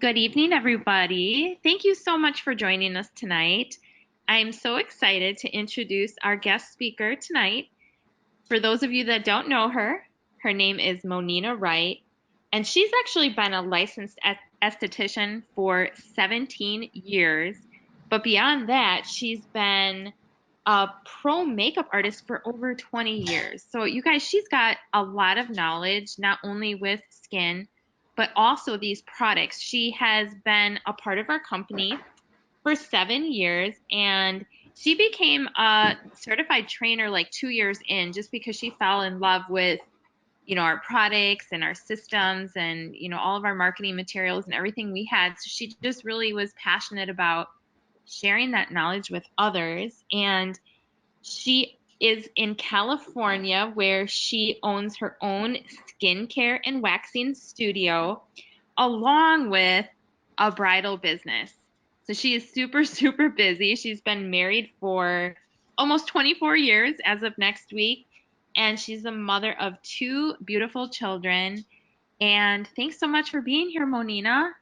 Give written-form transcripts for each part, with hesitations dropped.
Good evening, everybody. Thank you so much for joining us tonight. I'm so excited to introduce our guest speaker tonight. For those of you that don't know her, her name is Monina Wright, and she's actually been a licensed esthetician for 17 years. But beyond that, she's been a pro makeup artist for over 20 years. So, you guys, she's got a lot of knowledge, not only with skin, but also these products. She has been a part of our company for 7 years, and she became a certified trainer like 2 years in just because she fell in love with our products and our systems and all of our marketing materials and everything we had. So she just really was passionate about sharing that knowledge with others. And she is in California, where she owns her own skincare and waxing studio along with a bridal business. So she is super, super busy. She's been married for almost 24 years as of next week, and she's the mother of two beautiful children. And thanks so much for being here, Monina.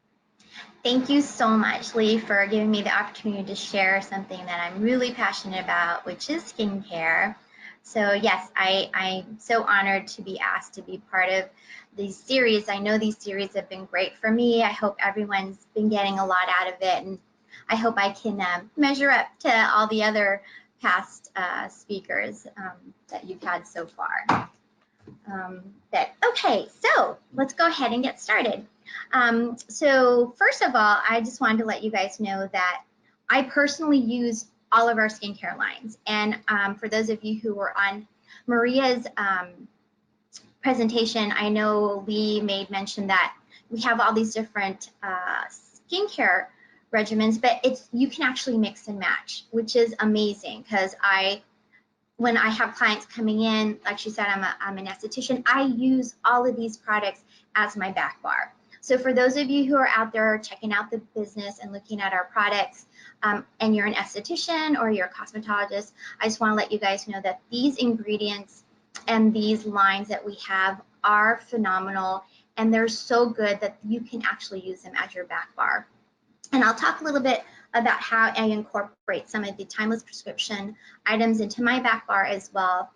Thank you so much, Lee, for giving me the opportunity to share something that I'm really passionate about, which is skincare. So yes, I'm so honored to be asked to be part of these series. I know these series have been great for me. I hope everyone's been getting a lot out of it, and I hope I can measure up to all the other past speakers that you've had so far. Okay, so let's go ahead and get started. So first of all, I just wanted to let you guys know that I personally use all of our skincare lines. And for those of you who were on Maria's presentation, I know Lee made mention that we have all these different skincare regimens, but you can actually mix and match, which is amazing because when I have clients coming in, like she said, I'm an esthetician, I use all of these products as my back bar. So for those of you who are out there checking out the business and looking at our products, and you're an esthetician or you're a cosmetologist, I just want to let you guys know that these ingredients and these lines that we have are phenomenal, and they're so good that you can actually use them as your back bar. And I'll talk a little bit about how I incorporate some of the timeless prescription items into my back bar as well.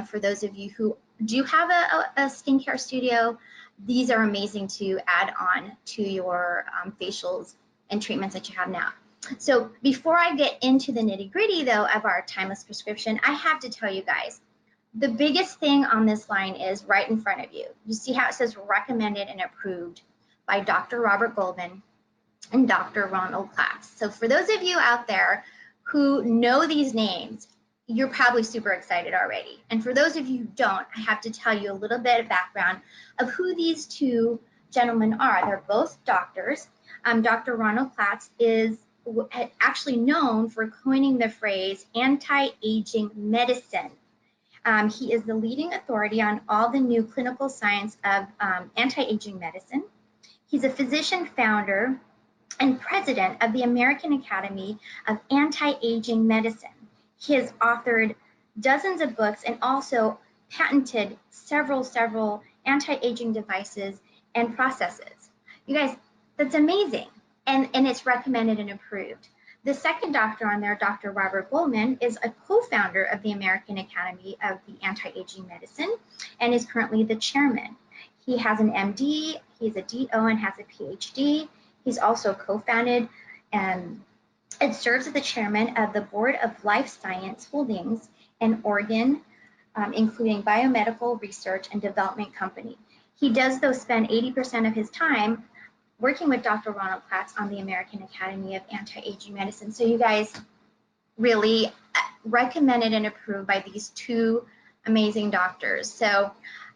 For those of you who do have a skincare studio, these are amazing to add on to your facials and treatments that you have now. So before I get into the nitty-gritty though of our timeless prescription, I have to tell you guys, the biggest thing on this line is right in front of you. You see how it says recommended and approved by Dr. Robert Goldman and Dr. Ronald Platts. So for those of you out there who know these names, you're probably super excited already. And for those of you who don't, I have to tell you a little bit of background of who these two gentlemen are. They're both doctors. Dr. Ronald Platts is actually known for coining the phrase anti-aging medicine. He is the leading authority on all the new clinical science of anti-aging medicine. He's a physician founder and president of the American Academy of Anti-Aging Medicine. He has authored dozens of books and also patented several anti-aging devices and processes. You guys, that's amazing, and it's recommended and approved. The second doctor on there, Dr. Robert Goldman, is a co-founder of the American Academy of the Anti-Aging Medicine and is currently the chairman. He has an MD, he's a DO, and has a PhD. He's also co-founded and serves as the chairman of the Board of Life Science Holdings, an organ including biomedical research and development company. He does, though, spend 80% of his time working with Dr. Ronald Platts on the American Academy of Anti-Aging Medicine. So you guys, really recommended and approved by these two amazing doctors. So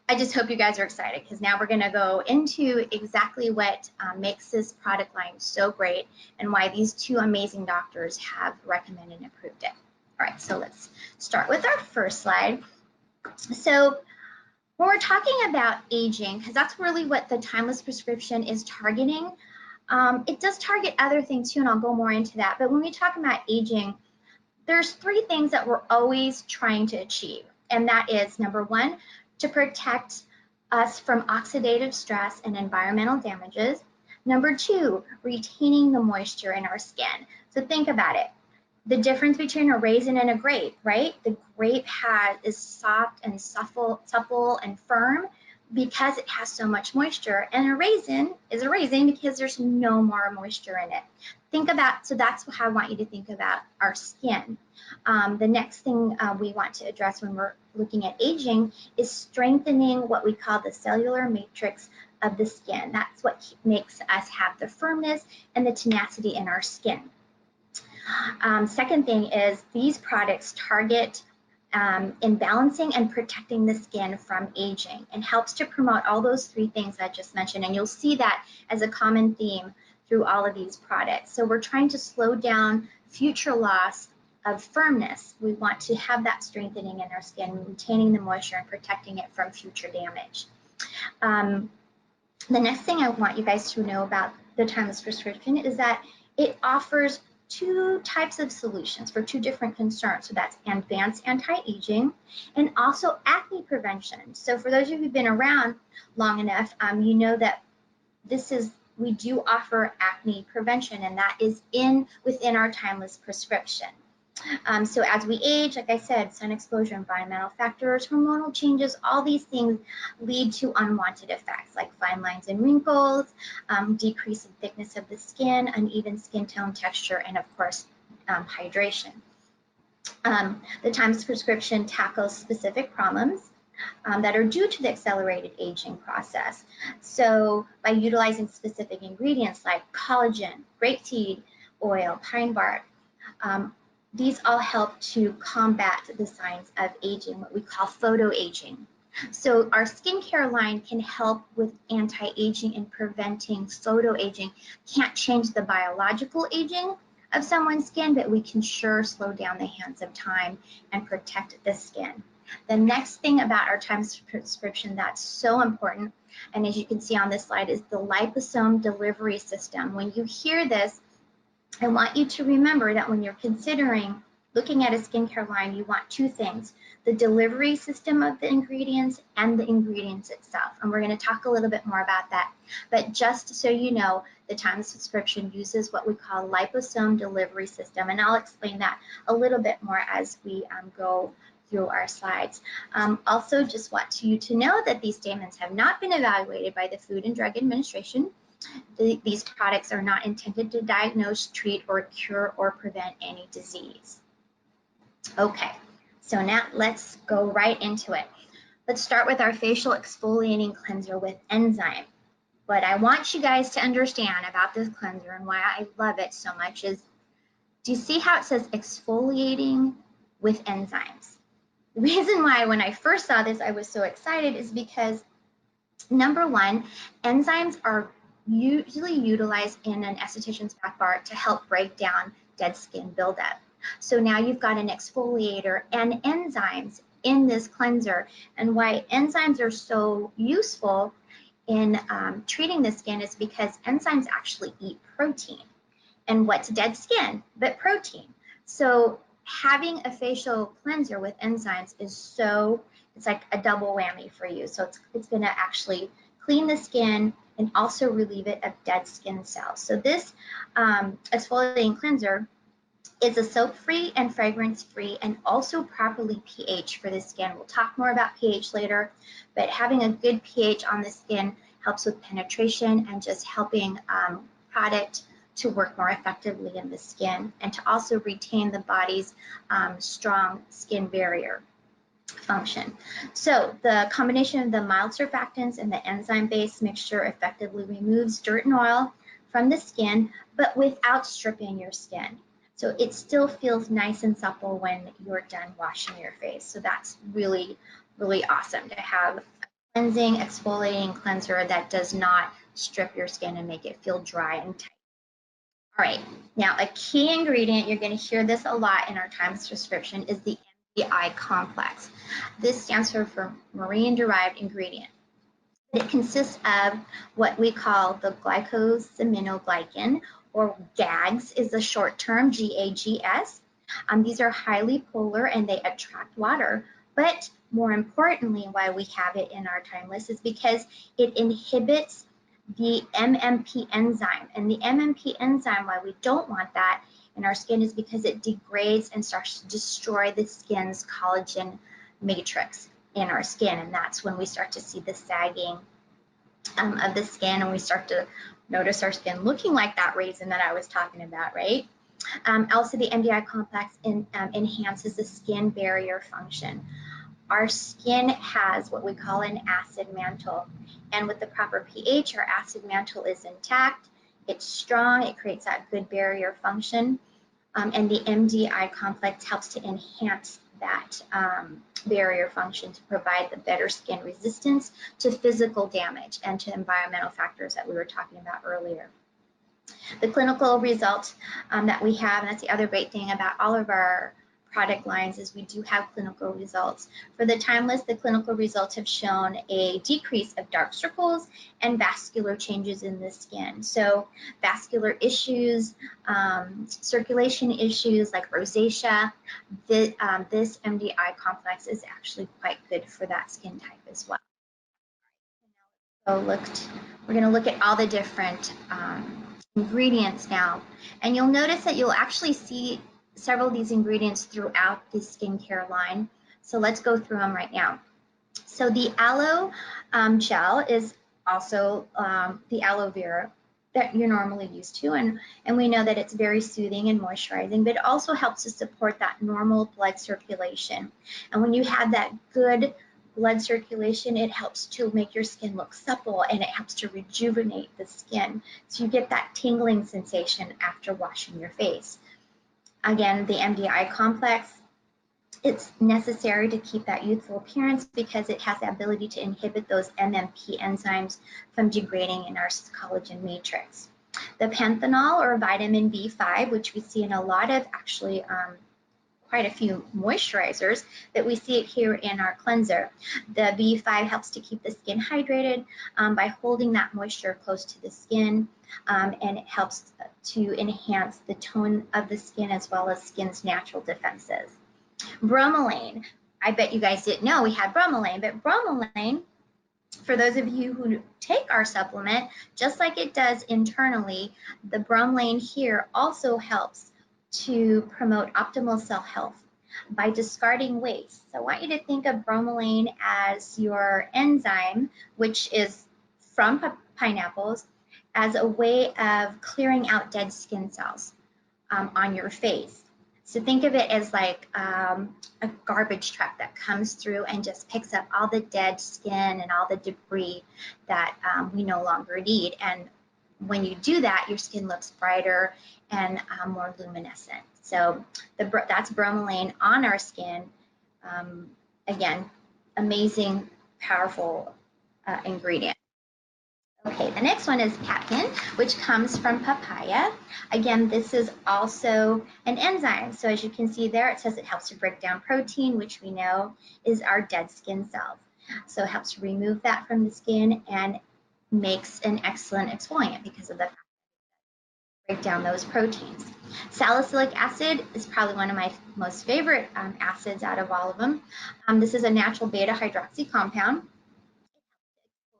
I just hope you guys are excited, because now we're going to go into exactly what makes this product line so great and why these two amazing doctors have recommended and approved it. All right, so let's start with our first slide. So when we're talking about aging, because that's really what the timeless prescription is targeting, it does target other things too, and I'll go more into that. But when we talk about aging, there's three things that we're always trying to achieve, and that is, number one, to protect us from oxidative stress and environmental damages. Number two, retaining the moisture in our skin. So think about it. The difference between a raisin and a grape, right? The grape is soft and supple and firm because it has so much moisture, and a raisin is a raisin because there's no more moisture in it. So that's how I want you to think about our skin. The next thing we want to address when we're looking at aging is strengthening what we call the cellular matrix of the skin. That's what makes us have the firmness and the tenacity in our skin. Second thing is these products target in balancing and protecting the skin from aging, and helps to promote all those three things I just mentioned. And you'll see that as a common theme through all of these products. So we're trying to slow down future loss of firmness. We want to have that strengthening in our skin, retaining the moisture and protecting it from future damage. The next thing I want you guys to know about the Timeless Prescription is that it offers two types of solutions for two different concerns. So that's advanced anti-aging and also acne prevention. So for those of you who've been around long enough, you know that we do offer acne prevention, and that is within our Timeless Prescription. So as we age, like I said, sun exposure, environmental factors, hormonal changes, all these things lead to unwanted effects like fine lines and wrinkles, decrease in thickness of the skin, uneven skin tone texture, and of course, hydration. The Timeless Prescription tackles specific problems that are due to the accelerated aging process. So by utilizing specific ingredients like collagen, grapeseed oil, pine bark, these all help to combat the signs of aging, what we call photoaging. So our skincare line can help with anti-aging and preventing photoaging. Can't change the biological aging of someone's skin, but we can sure slow down the hands of time and protect the skin. The next thing about our Timeless Prescription that's so important, and as you can see on this slide, is the liposome delivery system. When you hear this, I want you to remember that when you're considering looking at a skincare line, you want two things: the delivery system of the ingredients and the ingredients itself. And we're going to talk a little bit more about that. But just so you know, the Timeless Prescription uses what we call liposome delivery system. And I'll explain that a little bit more as we go through our slides. Also, just want you to know that these statements have not been evaluated by the Food and Drug Administration. These products are not intended to diagnose, treat, or cure or prevent any disease. Okay, so now let's go right into it. Let's start with our facial exfoliating cleanser with enzyme. What I want you guys to understand about this cleanser and why I love it so much is, do you see how it says exfoliating with enzymes? The reason why when I first saw this I was so excited is because, number one, enzymes are usually utilized in an esthetician's back bar to help break down dead skin buildup. So now you've got an exfoliator and enzymes in this cleanser. And why enzymes are so useful in treating the skin is because enzymes actually eat protein. And what's dead skin but protein? So having a facial cleanser with enzymes is it's like a double whammy for you. So it's going to actually clean the skin and also relieve it of dead skin cells. So this exfoliating cleanser is a soap-free and fragrance-free and also properly pH for the skin. We'll talk more about pH later, but having a good pH on the skin helps with penetration and just helping product to work more effectively in the skin and to also retain the body's strong skin barrier function. So the combination of the mild surfactants and the enzyme-based mixture effectively removes dirt and oil from the skin, but without stripping your skin. So it still feels nice and supple when you're done washing your face. So that's really, really awesome to have a cleansing, exfoliating cleanser that does not strip your skin and make it feel dry and tight. All right, now a key ingredient, you're going to hear this a lot in our Timeless Prescription, is the MDI complex. This stands for marine-derived ingredient. It consists of what we call the glycosaminoglycan, or GAGs is the short term, GAGS. These are highly polar and they attract water, but more importantly, why we have it in our Timeless is because it inhibits the MMP enzyme. And the MMP enzyme, why we don't want that in our skin is because it degrades and starts to destroy the skin's collagen matrix in our skin. And that's when we start to see the sagging of the skin, and we start to notice our skin looking like that raisin that I was talking about, right? Also, the MDI complex enhances the skin barrier function. Our skin has what we call an acid mantle, and with the proper pH, our acid mantle is intact, it's strong, it creates that good barrier function, and the MDI complex helps to enhance that barrier function to provide the better skin resistance to physical damage and to environmental factors that we were talking about earlier. The clinical result that we have, and that's the other great thing about all of our product lines, is we do have clinical results. For the Timeless, the clinical results have shown a decrease of dark circles and vascular changes in the skin. So vascular issues, circulation issues like rosacea, this MDI complex is actually quite good for that skin type as well. So we're going to look at all the different ingredients now, and you'll notice that you'll actually see several of these ingredients throughout the skincare line. So let's go through them right now. So the aloe gel is also the aloe vera that you're normally used to, and we know that it's very soothing and moisturizing, but it also helps to support that normal blood circulation. And when you have that good blood circulation, it helps to make your skin look supple, and it helps to rejuvenate the skin. So you get that tingling sensation after washing your face. Again, the MDI complex, it's necessary to keep that youthful appearance because it has the ability to inhibit those MMP enzymes from degrading in our collagen matrix. The panthenol, or vitamin B5, which we see in a lot of actually quite a few moisturizers, but we see it here in our cleanser. The B5 helps to keep the skin hydrated by holding that moisture close to the skin, and it helps to enhance the tone of the skin as well as skin's natural defenses. Bromelain, I bet you guys didn't know we had bromelain, but bromelain, for those of you who take our supplement, just like it does internally, the bromelain here also helps to promote optimal cell health by discarding waste. So I want you to think of bromelain as your enzyme, which is from pineapples, as a way of clearing out dead skin cells on your face. So think of it as like a garbage truck that comes through and just picks up all the dead skin and all the debris that we no longer need. And when you do that, your skin looks brighter and more luminescent. So that's bromelain on our skin. Again, amazing, powerful ingredient. Okay, the next one is catkin, which comes from papaya. Again, this is also an enzyme. So as you can see there, it says it helps to break down protein, which we know is our dead skin cells. So it helps to remove that from the skin and makes an excellent exfoliant because of the break down those proteins. Salicylic acid is probably one of my most favorite acids out of all of them. This is a natural beta hydroxy compound.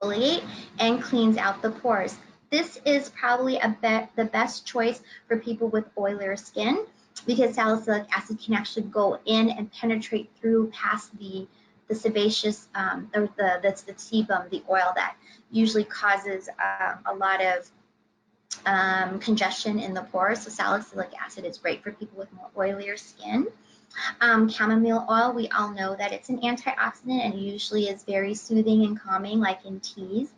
Exfoliate and cleans out the pores. This is probably the best choice for people with oilier skin because salicylic acid can actually go in and penetrate through past the sebaceous, or the sebum, the oil that usually causes a lot of congestion in the pores. So salicylic acid is great for people with more oilier skin. Chamomile oil, we all know that it's an antioxidant and usually is very soothing and calming, like in teas.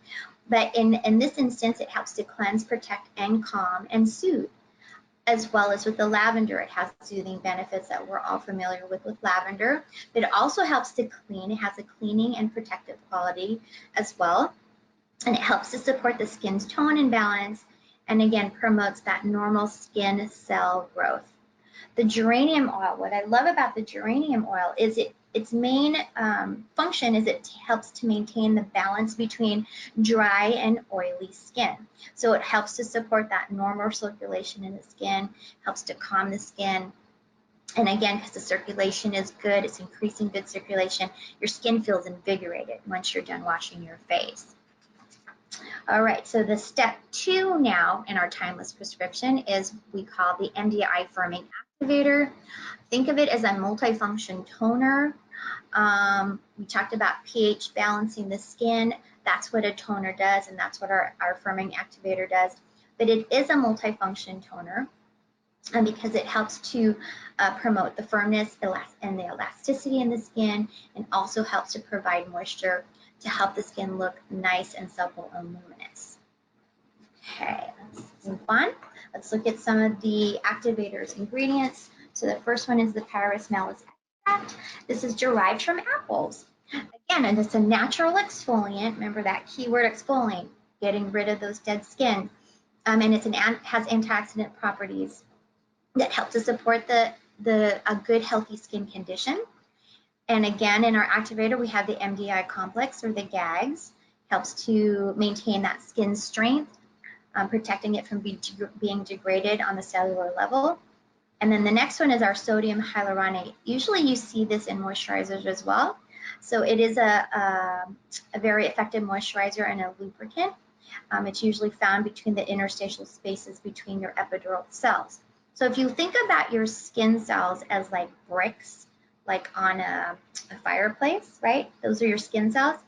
But in this instance, it helps to cleanse, protect, and calm and soothe. As well as with the lavender, it has soothing benefits that we're all familiar with lavender. But it also helps to clean. It has a cleaning and protective quality as well. And it helps to support the skin's tone and balance, and again, promotes that normal skin cell growth. The geranium oil, what I love about the geranium oil is its main function is it helps to maintain the balance between dry and oily skin. So it helps to support that normal circulation in the skin, helps to calm the skin. And again, because the circulation is good, it's increasing good circulation, your skin feels invigorated once you're done washing your face. All right, so the step 2 now in our timeless prescription is we call the MDI firming activator. Think of it as a multifunction toner. We talked about pH balancing the skin. That's what a toner does, and that's what our firming activator does. But it is a multifunction toner, and because it helps to promote the firmness and the elasticity in the skin, and also helps to provide moisture to help the skin look nice and supple and luminous. Okay, let's move on. Let's look at some of the activator's ingredients. So the first one is the Pyrus Malis extract. This is derived from apples. Again, and it's a natural exfoliant. Remember that keyword exfoliant, getting rid of those dead skin. And has antioxidant properties that help to support a good, healthy skin condition. And again, in our activator, we have the MDI complex, or the GAGs, helps to maintain that skin strength, protecting it from being degraded on the cellular level. And then the next one is our sodium hyaluronate. Usually you see this in moisturizers as well. So it is a very effective moisturizer and a lubricant. It's usually found between the interstitial spaces between your epidermal cells. So if you think about your skin cells as like bricks, like on a fireplace, right? Those are your skin cells.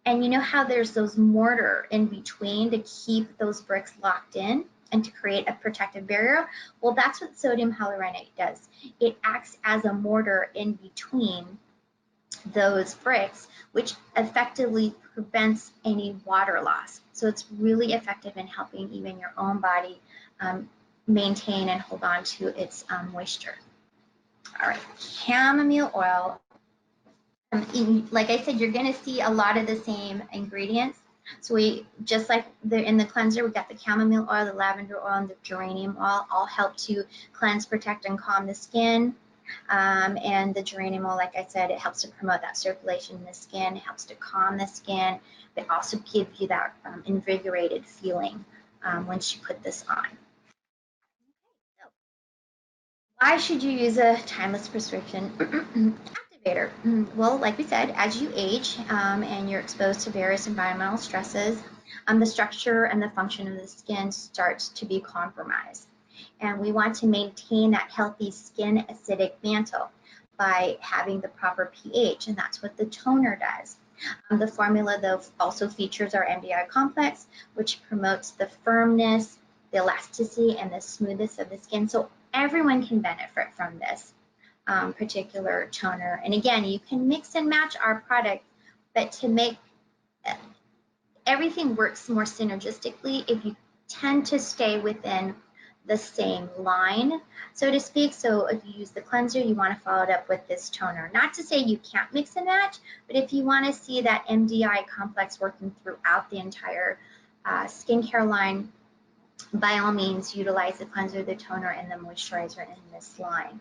And you know how there's those mortar in between to keep those bricks locked in and to create a protective barrier? Well, that's what sodium hyaluronate does. It acts as a mortar in between those bricks, which effectively prevents any water loss. So it's really effective in helping even your own body maintain and hold on to its moisture. All right, chamomile oil. Like I said, you're going to see a lot of the same ingredients. So we, just like in the cleanser, we got the chamomile oil, the lavender oil, and the geranium oil, all help to cleanse, protect, and calm the skin. And the geranium oil, like I said, it helps to promote that circulation in the skin. It helps to calm the skin, but also give you that invigorated feeling once you put this on. So, why should you use a timeless prescription activator? Well, like we said, as you age and you're exposed to various environmental stresses, the structure and the function of the skin starts to be compromised. And we want to maintain that healthy skin acidic mantle by having the proper pH, and that's what the toner does. The formula, though, also features our MDI complex, which promotes the firmness, the elasticity, and the smoothness of the skin. So everyone can benefit from this particular toner. And again, you can mix and match our product, but to make everything works more synergistically if you tend to stay within the same line, so to speak. So if you use the cleanser, you want to follow it up with this toner. Not to say you can't mix and match, but if you want to see that MDI complex working throughout the entire skincare line, by all means, utilize the cleanser, the toner, and the moisturizer in this line.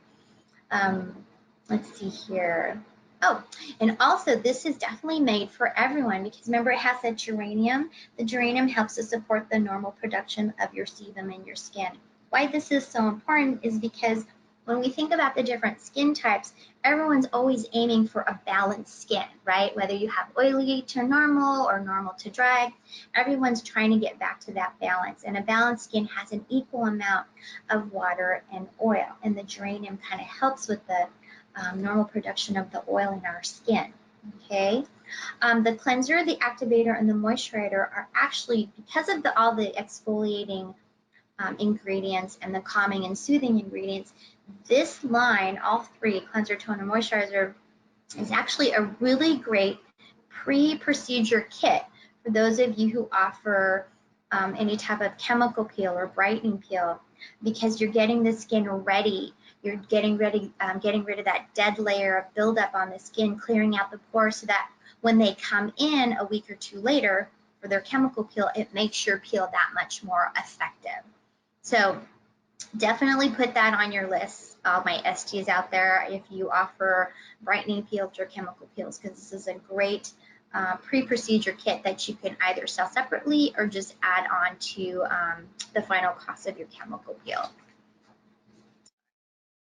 Let's see here. Oh, and also this is definitely made for everyone, because remember, it has that geranium. The geranium helps to support the normal production of your sebum in your skin. Why this is so important is because when we think about the different skin types, everyone's always aiming for a balanced skin, right? Whether you have oily to normal or normal to dry, everyone's trying to get back to that balance. And a balanced skin has an equal amount of water and oil, and the geranium kind of helps with the normal production of the oil in our skin, okay? The cleanser, the activator, and the moisturizer are actually, because of all the exfoliating ingredients and the calming and soothing ingredients, this line, all three, cleanser, toner, moisturizer, is actually a really great pre-procedure kit for those of you who offer any type of chemical peel or brightening peel, because you're getting the skin ready. You're getting rid of that dead layer of buildup on the skin, clearing out the pores so that when they come in a week or two later for their chemical peel, it makes your peel that much more effective. So definitely put that on your list, all my STs out there, if you offer brightening peels or chemical peels, because this is a great pre-procedure kit that you can either sell separately or just add on to the final cost of your chemical peel.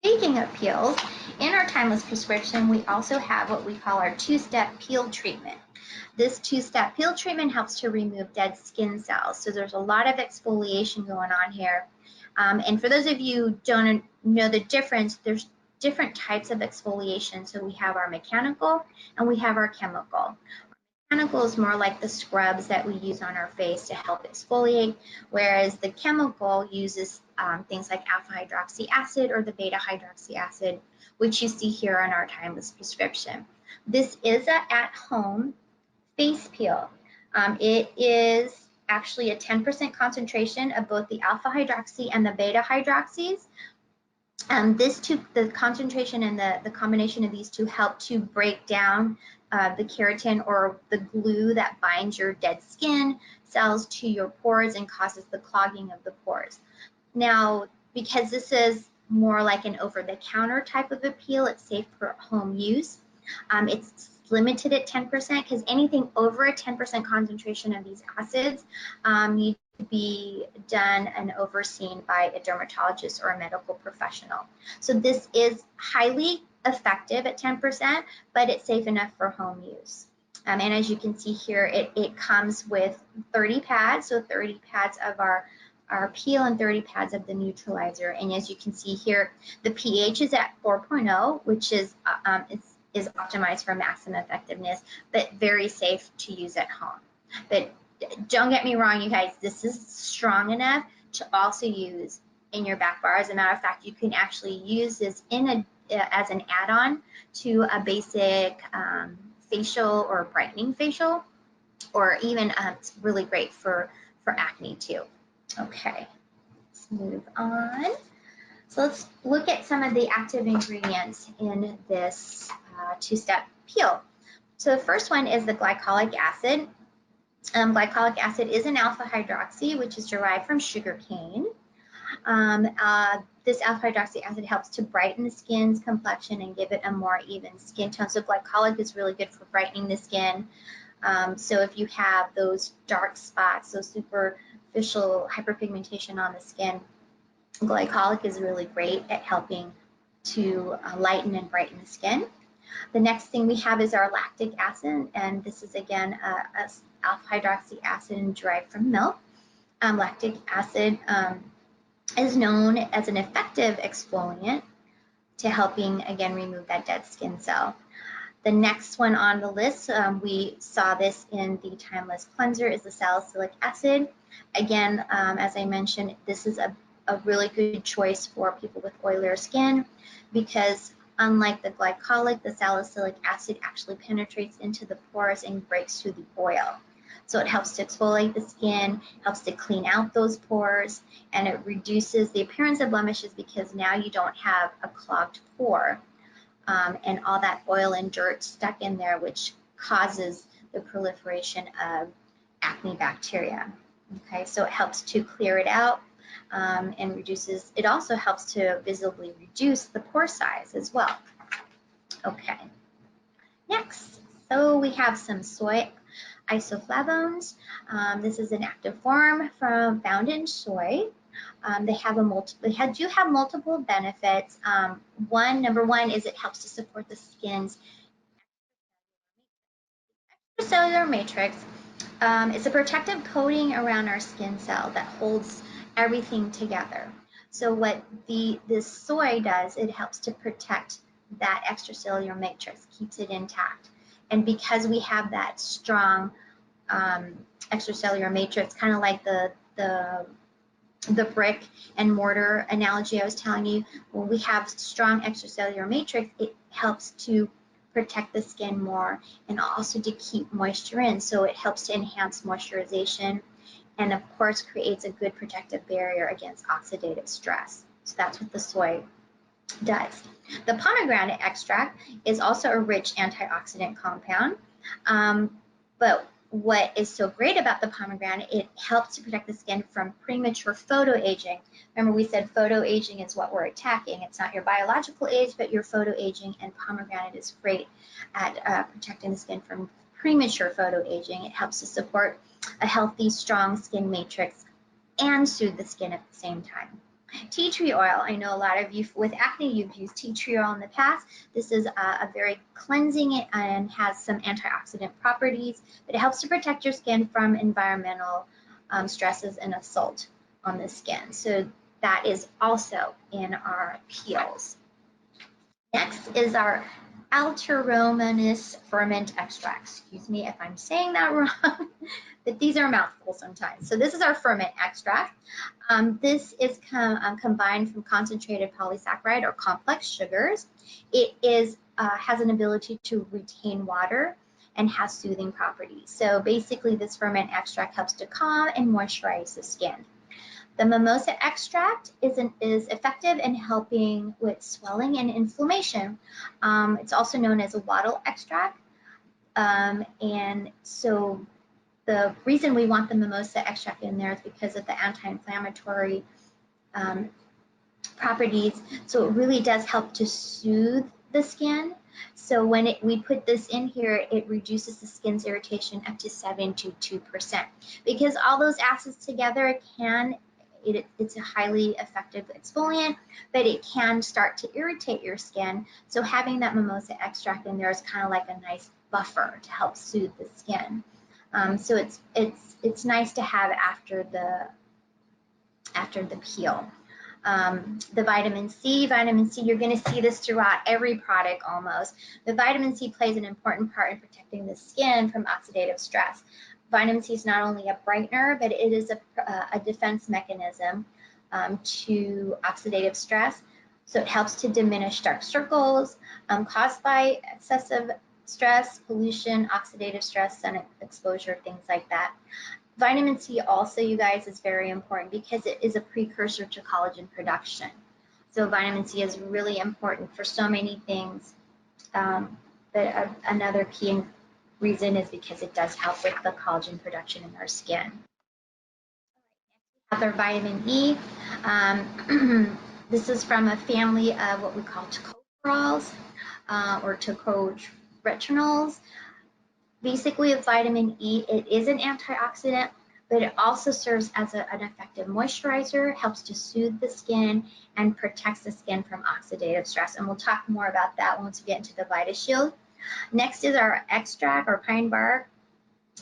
Speaking of peels, in our timeless prescription, we also have what we call our two-step peel treatment. This two-step peel treatment helps to remove dead skin cells. So there's a lot of exfoliation going on here. And for those of you who don't know the difference, there's different types of exfoliation. So we have our mechanical and we have our chemical. Mechanical is more like the scrubs that we use on our face to help exfoliate, whereas the chemical uses things like alpha hydroxy acid or the beta hydroxy acid, which you see here on our timeless prescription. This is an at-home face peel. It is actually a 10% concentration of both the alpha hydroxy and the beta hydroxys. The concentration and the combination of these two help to break down the keratin or the glue that binds your dead skin cells to your pores and causes the clogging of the pores. Now, because this is more like an over-the-counter type of a peel, it's safe for home use. It's limited at 10% because anything over a 10% concentration of these acids need to be done and overseen by a dermatologist or a medical professional. So this is highly effective at 10%, but it's safe enough for home use. And as you can see here, it comes with 30 pads, so 30 pads of our peel and 30 pads of the neutralizer. And as you can see here, the pH is at 4.0, which is optimized for maximum effectiveness, but very safe to use at home. But don't get me wrong, you guys, this is strong enough to also use in your back bar. As a matter of fact, you can actually use this as an add-on to a basic facial or brightening facial, or even it's really great for acne too. Okay, let's move on. So let's look at some of the active ingredients in this two-step peel. So the first one is the glycolic acid. Glycolic acid is an alpha hydroxy, which is derived from sugar cane. This alpha hydroxy acid helps to brighten the skin's complexion and give it a more even skin tone. So glycolic is really good for brightening the skin. So if you have those dark spots, those superficial hyperpigmentation on the skin, glycolic is really great at helping to lighten and brighten the skin. The next thing we have is our lactic acid, and this is again a alpha hydroxy acid derived from milk. Lactic acid is known as an effective exfoliant to helping again remove that dead skin cell. The next one on the list, we saw this in the Timeless Cleanser, is the salicylic acid. Again, as I mentioned, this is a really good choice for people with oilier skin because unlike the glycolic, the salicylic acid actually penetrates into the pores and breaks through the oil. So it helps to exfoliate the skin, helps to clean out those pores, and it reduces the appearance of blemishes because now you don't have a clogged pore and all that oil and dirt stuck in there, which causes the proliferation of acne bacteria. Okay, so it helps to clear it out and reduces, it also helps to visibly reduce the pore size as well. Okay, next, so we have some soy isoflavones. This is an active form found in soy. They do have multiple benefits. Number one is it helps to support the skin's extracellular matrix. It's a protective coating around our skin cell that holds everything together. So what this soy does, it helps to protect that extracellular matrix, keeps it intact. And because we have that strong extracellular matrix, kind of like the brick and mortar analogy I was telling you, when we have strong extracellular matrix, it helps to protect the skin more and also to keep moisture in. So it helps to enhance moisturization and of course creates a good protective barrier against oxidative stress. So that's what the soy does. The pomegranate extract is also a rich antioxidant compound, but what is so great about the pomegranate, it helps to protect the skin from premature photoaging. Remember, we said photoaging is what we're attacking. It's not your biological age, but your photoaging, and pomegranate is great at protecting the skin from premature photoaging. It helps to support a healthy, strong skin matrix and soothe the skin at the same time. Tea tree oil. I know a lot of you with acne, you've used tea tree oil in the past. This is a very cleansing and has some antioxidant properties, but it helps to protect your skin from environmental stresses and assault on the skin. So that is also in our peels. Next is our Alteromanous ferment extract. Excuse me if I'm saying that wrong, but these are mouthfuls sometimes. So this is our ferment extract. This is combined from concentrated polysaccharide or complex sugars. It has an ability to retain water and has soothing properties. So basically this ferment extract helps to calm and moisturize the skin. The mimosa extract is effective in helping with swelling and inflammation. It's also known as a wattle extract. And so the reason we want the mimosa extract in there is because of the anti-inflammatory properties. So it really does help to soothe the skin. So when we put this in here, it reduces the skin's irritation up to 72%. Because all those acids together it's a highly effective exfoliant, but it can start to irritate your skin. So having that mimosa extract in there is kind of like a nice buffer to help soothe the skin. So it's nice to have after the peel. The vitamin C, you're going to see this throughout every product almost. The vitamin C plays an important part in protecting the skin from oxidative stress. Vitamin C is not only a brightener, but it is a defense mechanism to oxidative stress. So it helps to diminish dark circles caused by excessive stress, pollution, oxidative stress, sun exposure, things like that. Vitamin C also, you guys, is very important because it is a precursor to collagen production. So vitamin C is really important for so many things. But another key reason is because it does help with the collagen production in our skin. Other vitamin E. This is from a family of what we call tocopherols or tocoretinols. Basically, with vitamin E, it is an antioxidant, but it also serves as an effective moisturizer, helps to soothe the skin, and protects the skin from oxidative stress. And we'll talk more about that once we get into the VitaShield. Next is our extract or pine bark,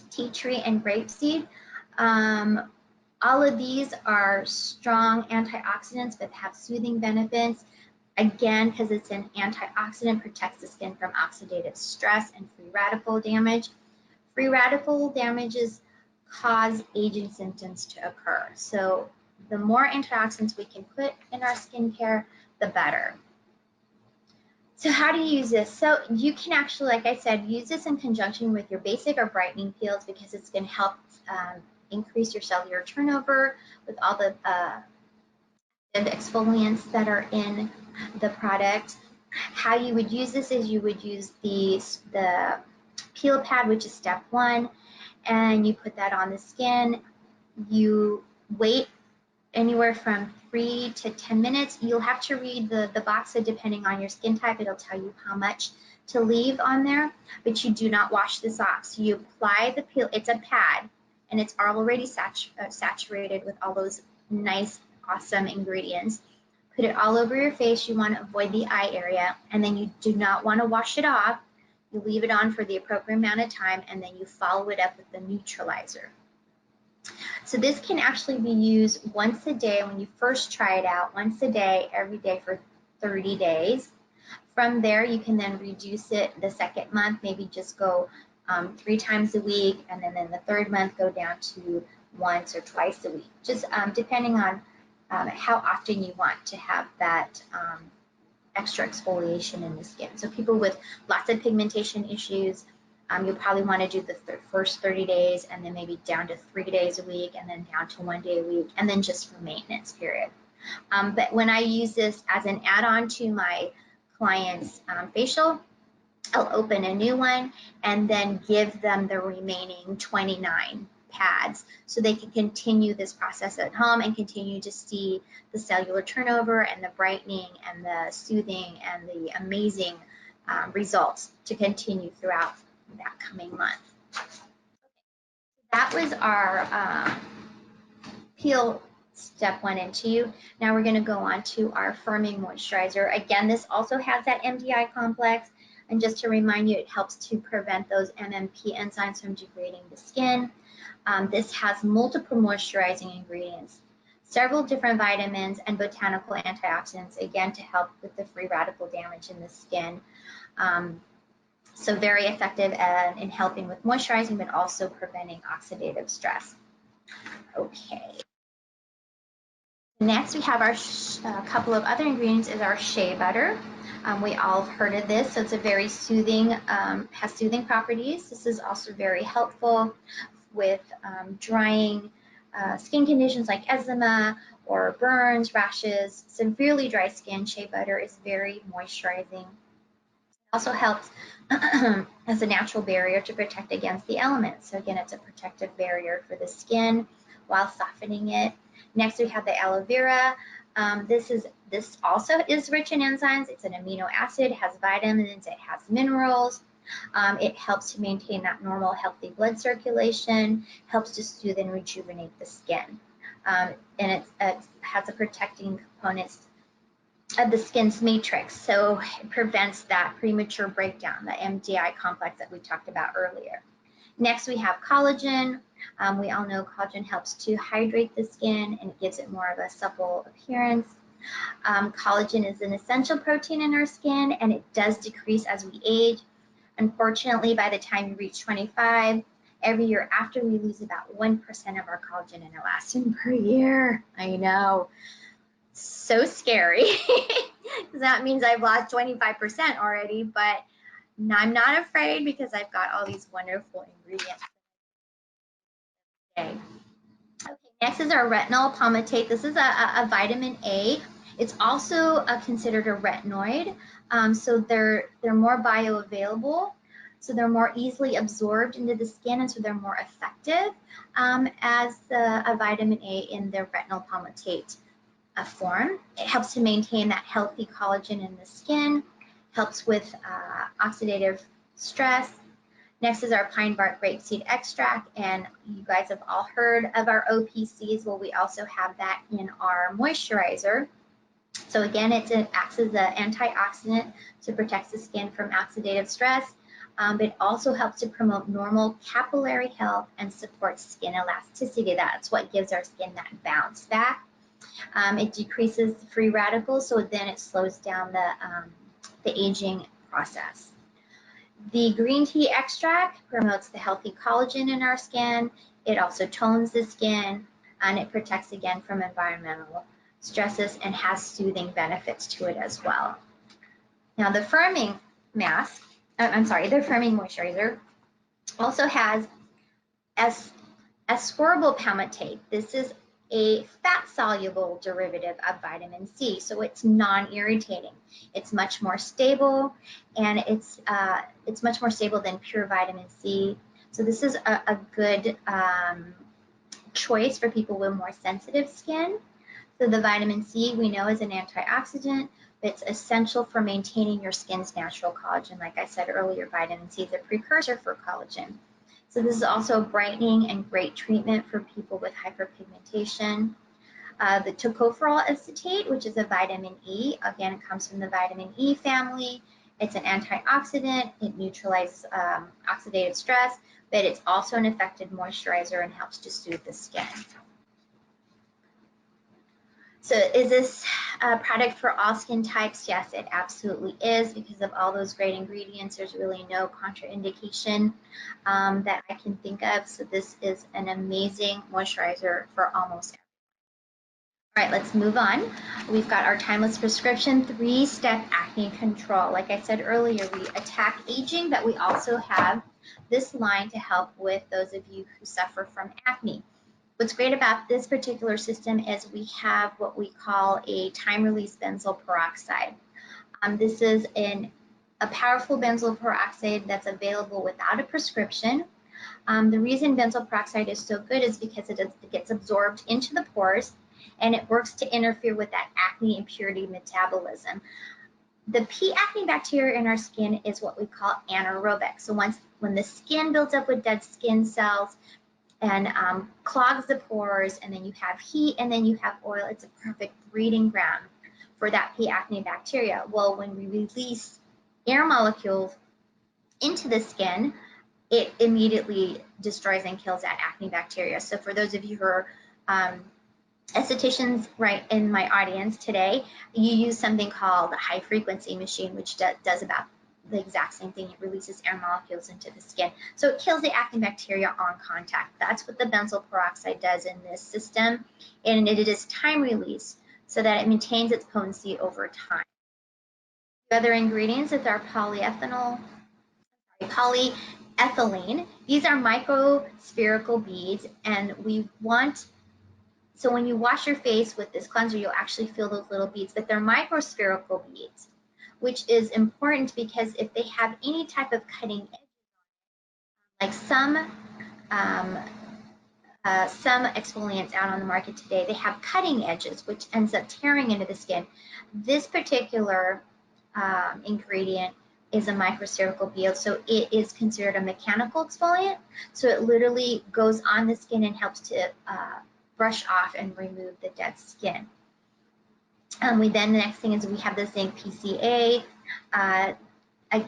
tea tree, and grape seed. All of these are strong antioxidants but have soothing benefits. Again, because it's an antioxidant, protects the skin from oxidative stress and free radical damage. Free radical damages cause aging symptoms to occur. So the more antioxidants we can put in our skincare, the better. So how do you use this? So you can actually, like I said, use this in conjunction with your basic or brightening peels because it's going to help increase your cellular turnover with all the exfoliants that are in the product. How you would use this is you would use the peel pad, which is step 1, and you put that on the skin. You wait anywhere from 3 to 10 minutes. You'll have to read the box, so depending on your skin type, it'll tell you how much to leave on there, but you do not wash this off. So you apply the peel, it's a pad, and it's already saturated with all those nice, awesome ingredients. Put it all over your face. You want to avoid the eye area, and then you do not want to wash it off. You leave it on for the appropriate amount of time, and then you follow it up with the Neutralizer. So this can actually be used once a day when you first try it out, once a day, every day for 30 days. From there, you can then reduce it the second month, maybe just go 3 times a week, and then in the third month, go down to once or twice a week, just depending on how often you want to have that extra exfoliation in the skin. So people with lots of pigmentation issues, you'll probably want to do the first 30 days and then maybe down to 3 days a week and then down to 1 day a week and then just for maintenance period. But when I use this as an add-on to my client's facial, I'll open a new one and then give them the remaining 29 pads so they can continue this process at home and continue to see the cellular turnover and the brightening and the soothing and the amazing results to continue throughout that coming month. That was our peel step 1 and 2. Now we're going to go on to our firming moisturizer. Again, this also has that MDI complex. And just to remind you, it helps to prevent those MMP enzymes from degrading the skin. This has multiple moisturizing ingredients, several different vitamins and botanical antioxidants, again, to help with the free radical damage in the skin. So very effective in helping with moisturizing, but also preventing oxidative stress. Okay. Next, we have our couple of other ingredients is our shea butter. We all have heard of this, so it's a very soothing, has soothing properties. This is also very helpful with drying skin conditions like eczema or burns, rashes, severely dry skin. Shea butter is very moisturizing. Also helps as a natural barrier to protect against the elements. So again, it's a protective barrier for the skin while softening it. Next, we have the aloe vera. This also is rich in enzymes. It's an amino acid, it has vitamins, it has minerals. It helps to maintain that normal, healthy blood circulation, helps to soothe and rejuvenate the skin. And it has a protecting components of the skin's matrix, so it prevents that premature breakdown, the MDI complex that we talked about earlier. Next, we have collagen. We all know collagen helps to hydrate the skin and it gives it more of a supple appearance. Collagen is an essential protein in our skin and it does decrease as we age. Unfortunately, by the time you reach 25, every year after, we lose about 1% of our collagen and elastin per year. I know. So scary, because that means I've lost 25% already, but I'm not afraid because I've got all these wonderful ingredients. Okay, next is our retinol palmitate. This is a vitamin A. It's also considered a retinoid, so they're more bioavailable, so they're more easily absorbed into the skin, and so they're more effective as a vitamin A in the retinol palmitate form. It helps to maintain that healthy collagen in the skin, helps with oxidative stress. Next is our pine bark grapeseed extract, and you guys have all heard of our OPCs. Well, we also have that in our moisturizer. So again, it acts as an antioxidant to protect the skin from oxidative stress. It also helps to promote normal capillary health and supports skin elasticity. That's what gives our skin that bounce back. It decreases the free radicals, so then it slows down the aging process. The green tea extract promotes the healthy collagen in our skin. It also tones the skin, and it protects again from environmental stresses and has soothing benefits to it as well. Now the firming mask, the firming moisturizer also has ascorbyl palmitate. This is a fat-soluble derivative of vitamin C, so it's non-irritating. It's much more stable, and it's much more stable than pure vitamin C. So this is a good choice for people with more sensitive skin. So the vitamin C we know is an antioxidant, but it's essential for maintaining your skin's natural collagen. Like I said earlier, vitamin C is a precursor for collagen. So this is also a brightening and great treatment for people with hyperpigmentation. The tocopherol acetate, which is a vitamin E, again, it comes from the vitamin E family. It's an antioxidant. It neutralizes oxidative stress, but it's also an effective moisturizer and helps to soothe the skin. So is this a product for all skin types? Yes, it absolutely is, because of all those great ingredients. There's really no contraindication that I can think of. So this is an amazing moisturizer for almost everyone. All right, let's move on. We've got our timeless prescription 3-step acne control. Like I said earlier, we attack aging, but we also have this line to help with those of you who suffer from acne. What's great about this particular system is we have what we call a time-release benzoyl peroxide. This is a powerful benzoyl peroxide that's available without a prescription. The reason benzoyl peroxide is so good is because it gets absorbed into the pores, and it works to interfere with that acne impurity metabolism. The P. acne bacteria in our skin is what we call anaerobic. So when the skin builds up with dead skin cells, and clogs the pores, and then you have heat, and then you have oil. It's a perfect breeding ground for that P. acne bacteria. Well, when we release air molecules into the skin, it immediately destroys and kills that acne bacteria. So for those of you who are estheticians right in my audience today, you use something called a high frequency machine, which does about the exact same thing. It releases air molecules into the skin. So it kills the acne bacteria on contact. That's what the benzoyl peroxide does in this system. And it is time release so that it maintains its potency over time. The other ingredients is our polyethylene. These are micro spherical beads, and we want, so when you wash your face with this cleanser, you'll actually feel those little beads, but they're micro spherical beads, which is important because if they have any type of cutting edge, like some exfoliants out on the market today, they have cutting edges, which ends up tearing into the skin. This particular ingredient is a microspherical bead, so it is considered a mechanical exfoliant. So it literally goes on the skin and helps to brush off and remove the dead skin. The next thing is we have the zinc PCA.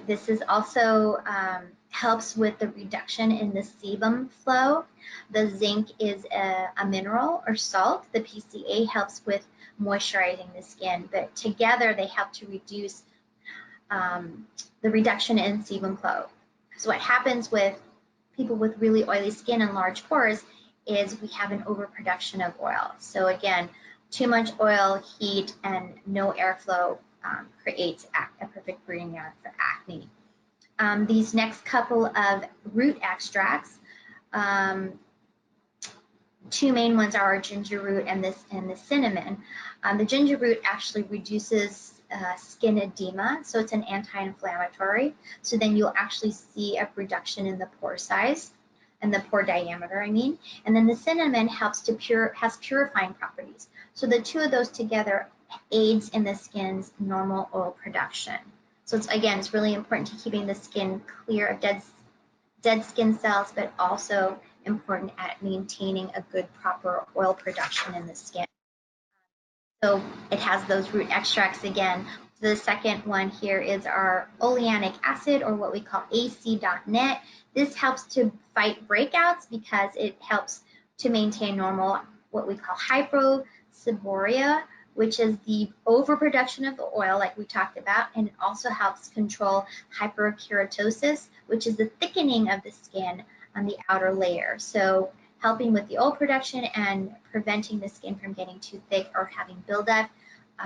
This is also helps with the reduction in the sebum flow. The zinc is a mineral or salt. The PCA helps with moisturizing the skin, but together they help to reduce the reduction in sebum flow. So what happens with people with really oily skin and large pores is we have an overproduction of oil. So again, too much oil, heat, and no airflow creates a perfect breeding ground for acne. These next couple of root extracts, two main ones are our ginger root and the cinnamon. The ginger root actually reduces skin edema, so it's an anti-inflammatory. So then you'll actually see a reduction in the pore size and the pore diameter, I mean. And then the cinnamon helps to has purifying properties. So the two of those together aids in the skin's normal oil production. So it's really important to keeping the skin clear of dead skin cells, but also important at maintaining a good proper oil production in the skin. So it has those root extracts again. The second one here is our oleanic acid, or what we call AC.net. This helps to fight breakouts because it helps to maintain normal, what we call hyperseborrhea, which is the overproduction of the oil like we talked about, and it also helps control hyperkeratosis, which is the thickening of the skin on the outer layer. So helping with the oil production and preventing the skin from getting too thick or having buildup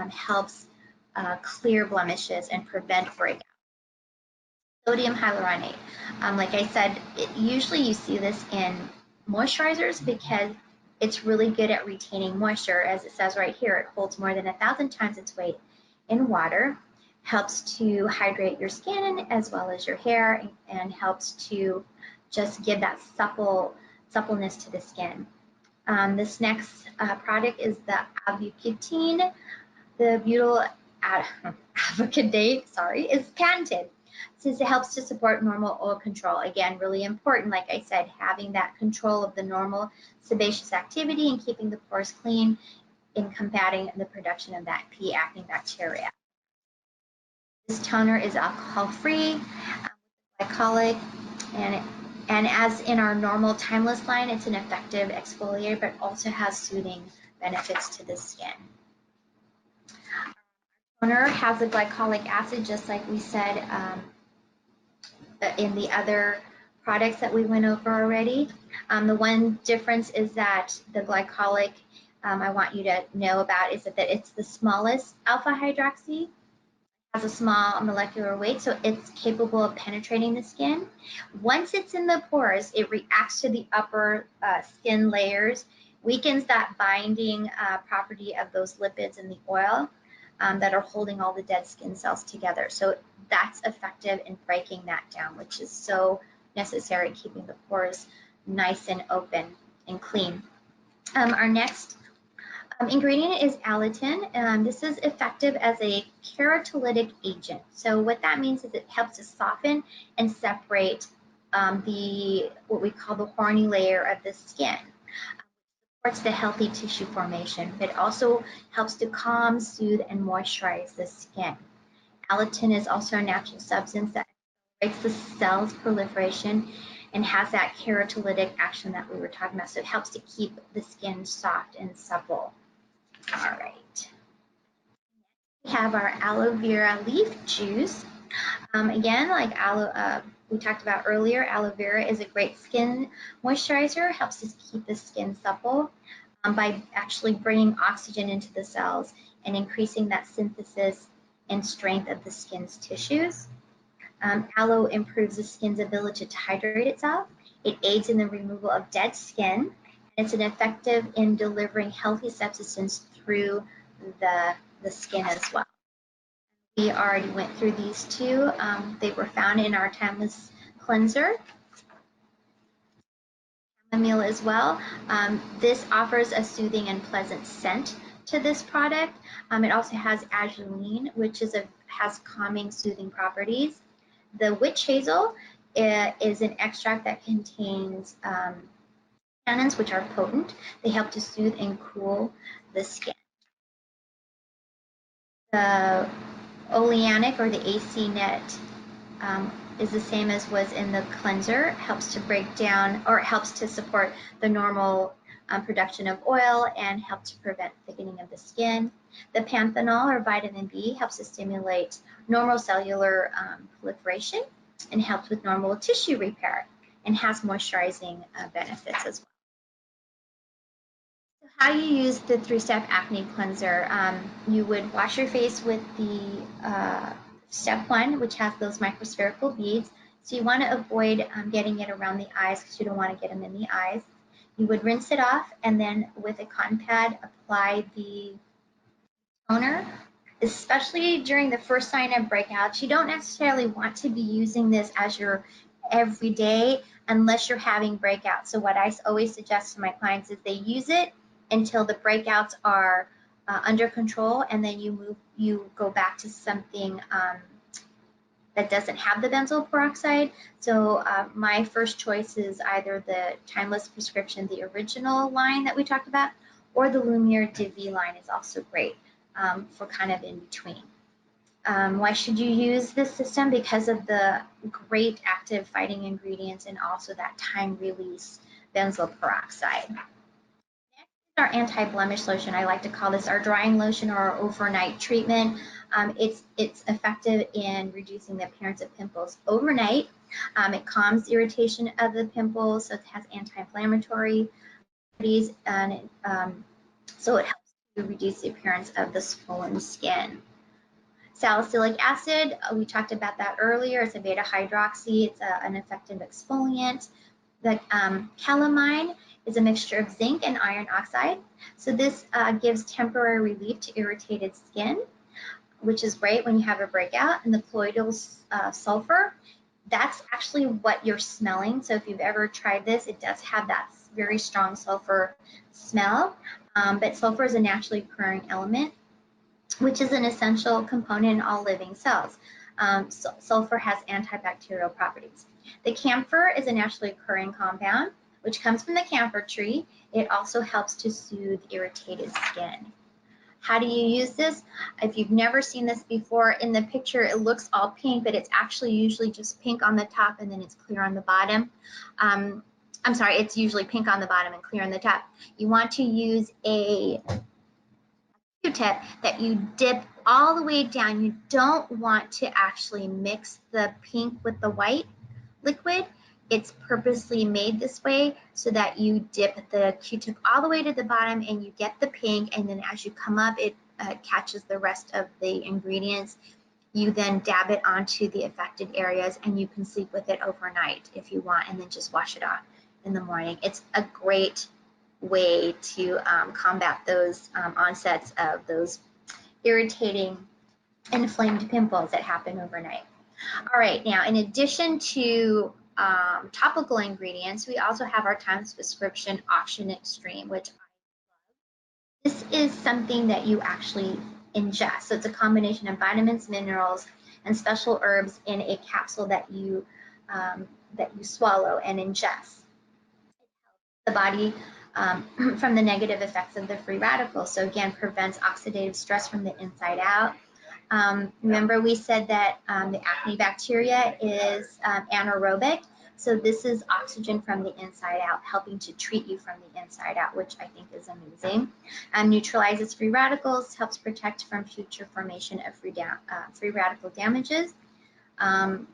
helps clear blemishes and prevent breakouts. Sodium hyaluronate. Like I said, usually you see this in moisturizers because it's really good at retaining moisture. As it says right here, it holds more than 1,000 times its weight in water, helps to hydrate your skin as well as your hair, and helps to just give that suppleness to the skin. This next product is the avocatine. The butyl avocadate, is patented since it helps to support normal oil control. Again, really important, like I said, having that control of the normal sebaceous activity and keeping the pores clean in combating the production of that P. acne bacteria. This toner is alcohol-free, glycolic, and as in our normal timeless line, it's an effective exfoliator, but also has soothing benefits to the skin. Toner has a glycolic acid, just like we said in the other products that we went over already. The one difference is that the glycolic, I want you to know about, is that it's the smallest alpha hydroxy. Has a small molecular weight, so it's capable of penetrating the skin. Once it's in the pores, it reacts to the upper skin layers, weakens that binding property of those lipids in the oil that are holding all the dead skin cells together. So that's effective in breaking that down, which is so necessary, keeping the pores nice and open and clean. Our next ingredient is allicin. This is effective as a keratolytic agent. So what that means is it helps to soften and separate what we call the horny layer of the skin. Supports the healthy tissue formation. It also helps to calm, soothe, and moisturize the skin. Alatin is also a natural substance that accelerates the cell's proliferation and has that keratolytic action that we were talking about. So it helps to keep the skin soft and supple. All right. We have our aloe vera leaf juice. Again, like we talked about earlier, aloe vera is a great skin moisturizer, helps us keep the skin supple by actually bringing oxygen into the cells and increasing that synthesis and strength of the skin's tissues. Aloe improves the skin's ability to hydrate itself. It aids in the removal of dead skin, and it's an effective in delivering healthy substance through the skin as well. We already went through these two. They were found in our Timeless Cleanser. Chamomile as well. This offers a soothing and pleasant scent to this product. It also has azulene, which has calming, soothing properties. The witch hazel is an extract that contains tannins, which are potent. They help to soothe and cool the skin. The oleanic or the AC net is the same as was in the cleanser. Helps to break down, or it helps to support the normal production of oil and help to prevent thickening of the skin. The panthenol or vitamin B helps to stimulate normal cellular proliferation and helps with normal tissue repair and has moisturizing benefits as well. So how you use the 3-step acne cleanser. You would wash your face with the step 1, which has those microspherical beads. So you want to avoid getting it around the eyes because you don't want to get them in the eyes. You would rinse it off and then with a cotton pad apply the toner, especially during the first sign of breakouts. You don't necessarily want to be using this as your everyday unless you're having breakouts. So what I always suggest to my clients is they use it until the breakouts are under control, and then you go back to something that doesn't have the benzoyl peroxide. So my first choice is either the Timeless Prescription, the original line that we talked about, or the Lumiere DV line is also great for kind of in between. Why should you use this system? Because of the great active fighting ingredients and also that time release benzoyl peroxide. Our anti-blemish lotion. I like to call this our drying lotion or our overnight treatment. It's effective in reducing the appearance of pimples overnight. It calms irritation of the pimples, so it has anti-inflammatory properties, and so it helps to reduce the appearance of the swollen skin. Salicylic acid, we talked about that earlier. It's a beta-hydroxy. It's an effective exfoliant. The calamine is a mixture of zinc and iron oxide. So this gives temporary relief to irritated skin, which is great when you have a breakout. And the colloidal sulfur, that's actually what you're smelling. So if you've ever tried this, it does have that very strong sulfur smell. But sulfur is a naturally occurring element, which is an essential component in all living cells. Sulfur has antibacterial properties. The camphor is a naturally occurring compound, which comes from the camphor tree. It also helps to soothe irritated skin. How do you use this? If you've never seen this before, in the picture it looks all pink, but it's actually usually just pink on the top and then it's clear on the bottom. I'm sorry, it's usually pink on the bottom and clear on the top. You want to use a Q-tip that you dip all the way down. You don't want to actually mix the pink with the white liquid. It's purposely made this way so that you dip the Q-tip all the way to the bottom and you get the pink, and then as you come up, it catches the rest of the ingredients. You then dab it onto the affected areas and you can sleep with it overnight if you want, and then just wash it off in the morning. It's a great way to combat those onsets of those irritating, inflamed pimples that happen overnight. All right, now in addition to topical ingredients, we also have our Timeless Prescription Oxygen Extreme, which I love. This is something that you actually ingest. So it's a combination of vitamins, minerals, and special herbs in a capsule that you that you swallow and ingest. The body from the negative effects of the free radicals. So again, prevents oxidative stress from the inside out. Remember we said that the acne bacteria is anaerobic. So this is oxygen from the inside out, helping to treat you from the inside out, which I think is amazing. Neutralizes free radicals, helps protect from future formation of free radical damages. And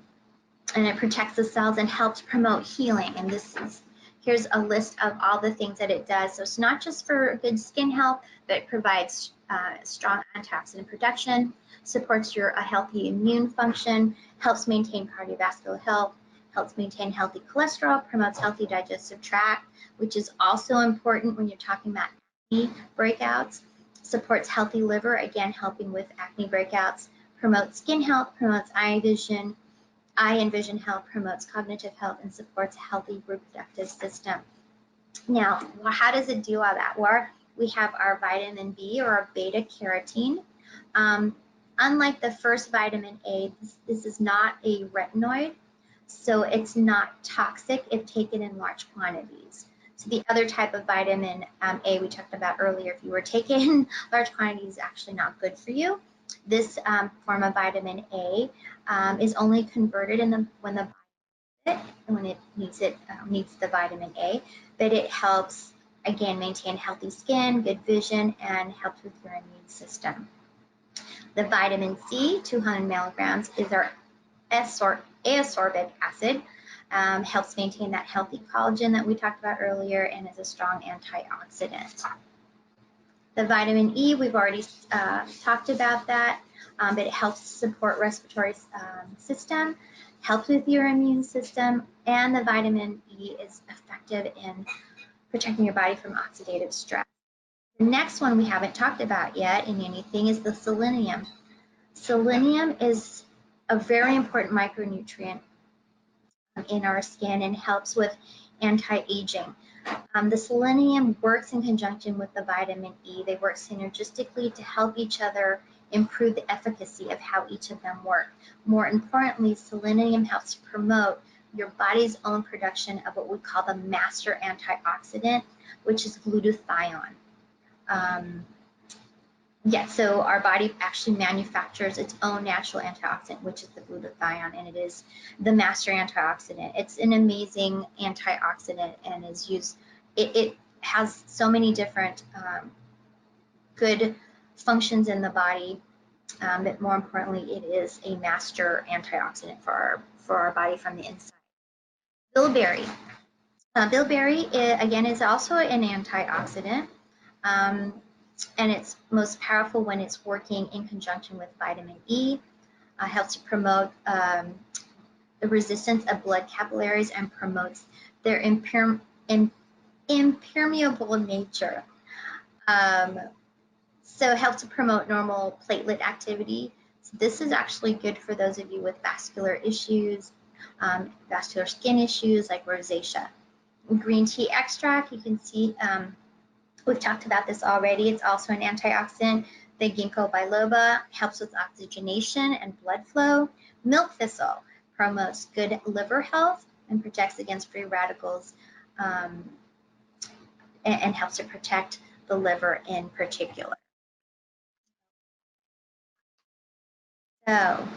it protects the cells and helps promote healing. And here's a list of all the things that it does. So it's not just for good skin health, but it provides strong antioxidant protection, supports a healthy immune function, helps maintain cardiovascular health, helps maintain healthy cholesterol, promotes healthy digestive tract, which is also important when you're talking about acne breakouts, supports healthy liver, again, helping with acne breakouts, promotes skin health, promotes eye and vision health, promotes cognitive health, and supports a healthy reproductive system. Now, how does it do all that? Well, we have our vitamin B, or our beta carotene. Unlike the first vitamin A, this is not a retinoid, so it's not toxic if taken in large quantities. So the other type of vitamin A we talked about earlier, if you were taking in large quantities, is actually not good for you. This form of vitamin A is only converted when it needs the vitamin A, but it helps, again, maintain healthy skin, good vision, and helps with your immune system. The vitamin C, 200 milligrams, is our ascorbic acid, helps maintain that healthy collagen that we talked about earlier, and is a strong antioxidant. The vitamin E, we've already talked about that, but it helps support respiratory system, helps with your immune system, and the vitamin E is effective in protecting your body from oxidative stress. The next one we haven't talked about yet in anything is the selenium. Selenium is a very important micronutrient in our skin and helps with anti-aging. The selenium works in conjunction with the vitamin E. They work synergistically to help each other improve the efficacy of how each of them work. More importantly, selenium helps promote your body's own production of what we call the master antioxidant, which is glutathione. So our body actually manufactures its own natural antioxidant, which is the glutathione, and it is the master antioxidant. It's an amazing antioxidant and is used, it has so many different good functions in the body, but more importantly, it is a master antioxidant for our body from the inside. Bilberry. Bilberry, again, is also an antioxidant. And it's most powerful when it's working in conjunction with vitamin E. Helps to promote the resistance of blood capillaries and promotes their impermeable nature. So it helps to promote normal platelet activity. So this is actually good for those of you with vascular issues, vascular skin issues like rosacea. Green tea extract, you can see we've talked about this already. It's also an antioxidant. The ginkgo biloba helps with oxygenation and blood flow. Milk thistle promotes good liver health and protects against free radicals and helps to protect the liver in particular. So,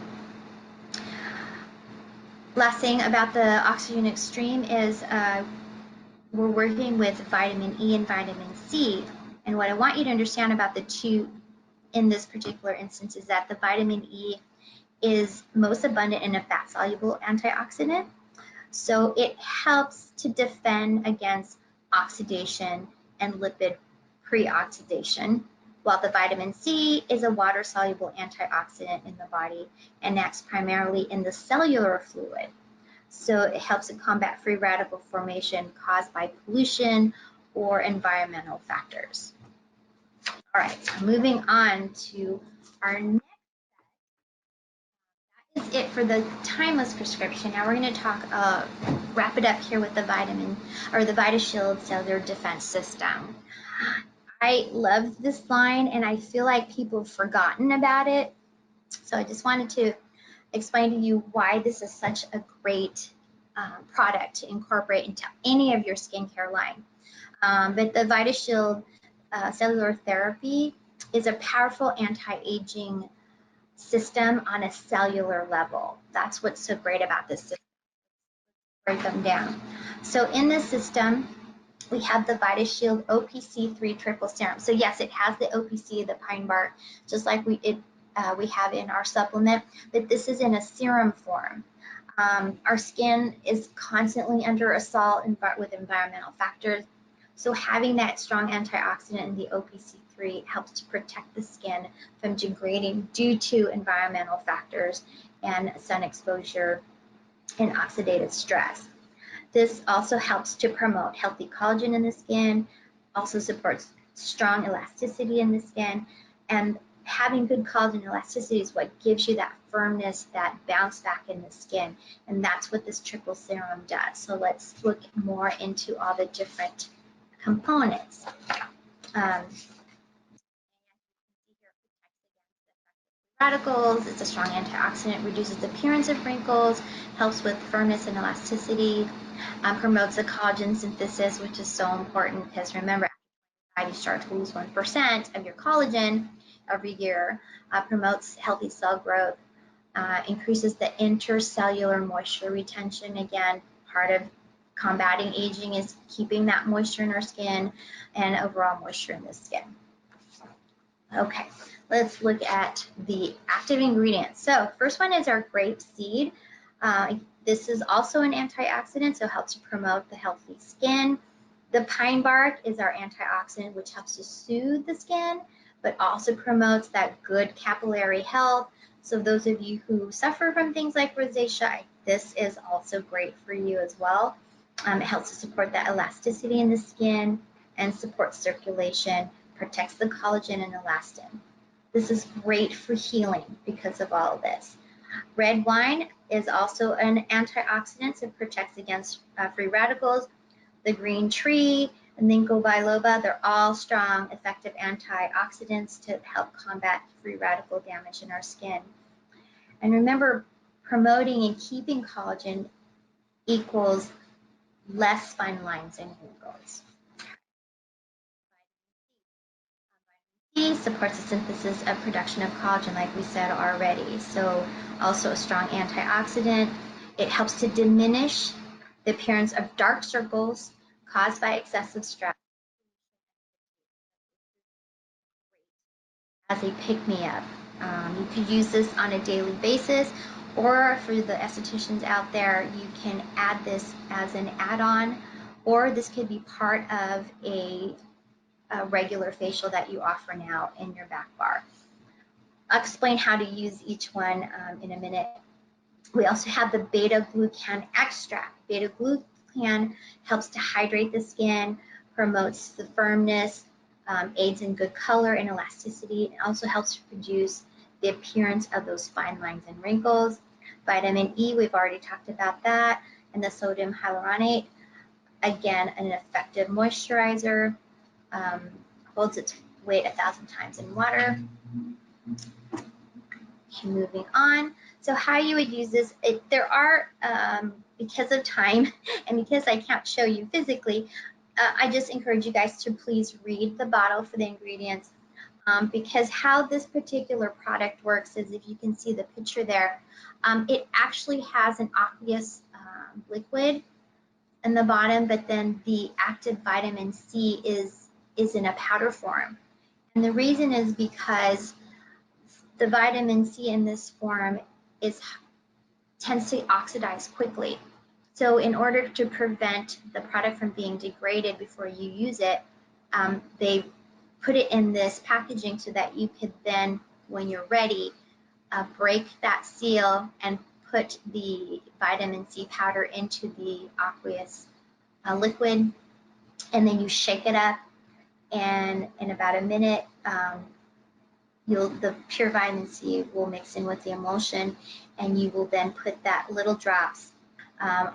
last thing about the Oxygen Extreme is we're working with vitamin E and vitamin C. And what I want you to understand about the two in this particular instance is that the vitamin E is most abundant in a fat-soluble antioxidant. So it helps to defend against oxidation and lipid pre-oxidation, while the vitamin C is a water-soluble antioxidant in the body and acts primarily in the cellular fluid. So it helps to combat free radical formation caused by pollution or environmental factors. All right, so moving on to our next set. That is it for the timeless prescription. Now we're going to talk, wrap it up here with the VitaShield cellular defense system. I love this line and I feel like people have forgotten about it. So I just wanted to explain to you why this is such a great product to incorporate into any of your skincare line. But the VitaShield cellular therapy is a powerful anti-aging system on a cellular level. That's what's so great about this system. Break them down. So in this system, we have the VitaShield OPC3 triple serum. So yes, it has the OPC, the pine bark, just like we have in our supplement, but this is in a serum form. Our skin is constantly under assault with environmental factors. So having that strong antioxidant in the OPC3 helps to protect the skin from degrading due to environmental factors and sun exposure and oxidative stress. This also helps to promote healthy collagen in the skin, also supports strong elasticity in the skin, and having good collagen elasticity is what gives you that firmness, that bounce back in the skin, and that's what this triple serum does. So let's look more into all the different components. Radicals, it's a strong antioxidant, reduces the appearance of wrinkles, helps with firmness and elasticity, promotes the collagen synthesis, which is so important because remember, you start to lose 1% of your collagen every year, promotes healthy cell growth, increases the intercellular moisture retention. Again, part of combating aging is keeping that moisture in our skin and overall moisture in the skin. Okay, let's look at the active ingredients. So first one is our grape seed. This is also an antioxidant, so it helps to promote the healthy skin. The pine bark is our antioxidant, which helps to soothe the skin, but also promotes that good capillary health. So those of you who suffer from things like rosacea, this is also great for you as well. It helps to support that elasticity in the skin and supports circulation, protects the collagen and elastin. This is great for healing because of all of this. Red wine is also an antioxidant, so it protects against free radicals. The green tea and ginkgo biloba, they're all strong, effective antioxidants to help combat free radical damage in our skin. And remember, promoting and keeping collagen equals less fine lines and wrinkles. Vitamin C supports the synthesis of production of collagen, like we said already. So also a strong antioxidant. It helps to diminish the appearance of dark circles caused by excessive stress as a pick-me-up. You could use this on a daily basis, or for the estheticians out there, you can add this as an add-on, or this could be part of a regular facial that you offer now in your back bar. I'll explain how to use each one in a minute. We also have the beta-glucan extract. Beta-glucan helps to hydrate the skin, promotes the firmness, aids in good color and elasticity. It also helps to reduce the appearance of those fine lines and wrinkles. Vitamin E, we've already talked about that. And the sodium hyaluronate, again, an effective moisturizer, holds its weight 1,000 times in water. Okay, moving on. So how you would use this, there are, because of time and because I can't show you physically, I just encourage you guys to please read the bottle for the ingredients, because how this particular product works is, if you can see the picture there, it actually has an aqueous liquid in the bottom, but then the active vitamin C is in a powder form. And the reason is because the vitamin C in this form tends to oxidize quickly. So in order to prevent the product from being degraded before you use it, they put it in this packaging so that you could then, when you're ready, break that seal and put the vitamin C powder into the aqueous liquid, and then you shake it up, and in about a minute, the pure vitamin C will mix in with the emulsion, and you will then put that little drops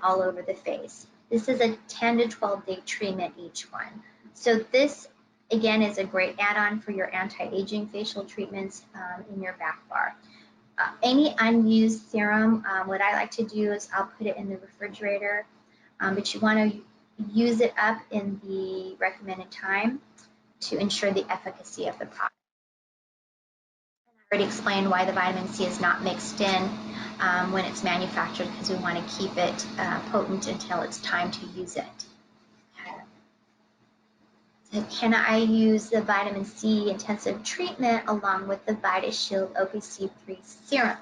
all over the face. This is a 10 to 12 day treatment each one. So this, again, is a great add-on for your anti-aging facial treatments in your back bar. Any unused serum, what I like to do is I'll put it in the refrigerator, but you want to use it up in the recommended time to ensure the efficacy of the product. I already explained why the vitamin C is not mixed in when it's manufactured, because we want to keep it potent until it's time to use it. So can I use the vitamin C intensive treatment along with the VitaShield OPC3 serum?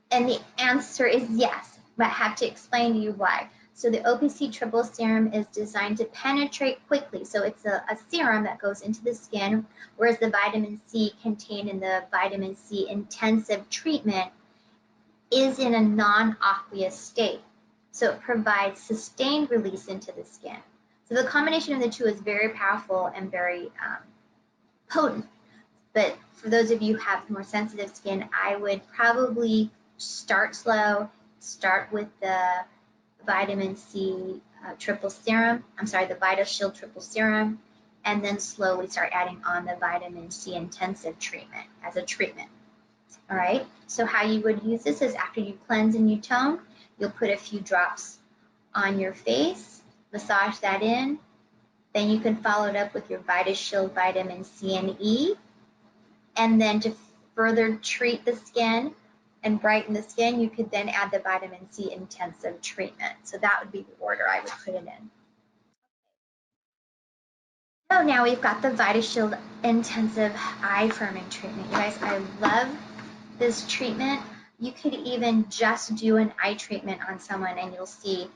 And the answer is yes, but I have to explain to you why. So the OPC triple serum is designed to penetrate quickly. So it's a serum that goes into the skin, whereas the vitamin C contained in the vitamin C intensive treatment is in a non-aqueous state. So it provides sustained release into the skin. So the combination of the two is very powerful and very potent. But for those of you who have more sensitive skin, I would probably start slow, start with the vitamin C triple serum, the VitaShield triple serum, and then slowly start adding on the vitamin C intensive treatment as a treatment. All right, so how you would use this is after you cleanse and you tone, you'll put a few drops on your face, massage that in, then you can follow it up with your VitaShield vitamin C and E, and then to further treat the skin and brighten the skin, you could then add the vitamin C intensive treatment. So that would be the order I would put it in. So now we've got the VitaShield intensive eye firming treatment. You guys, I love this treatment. You could even just do an eye treatment on someone and you'll see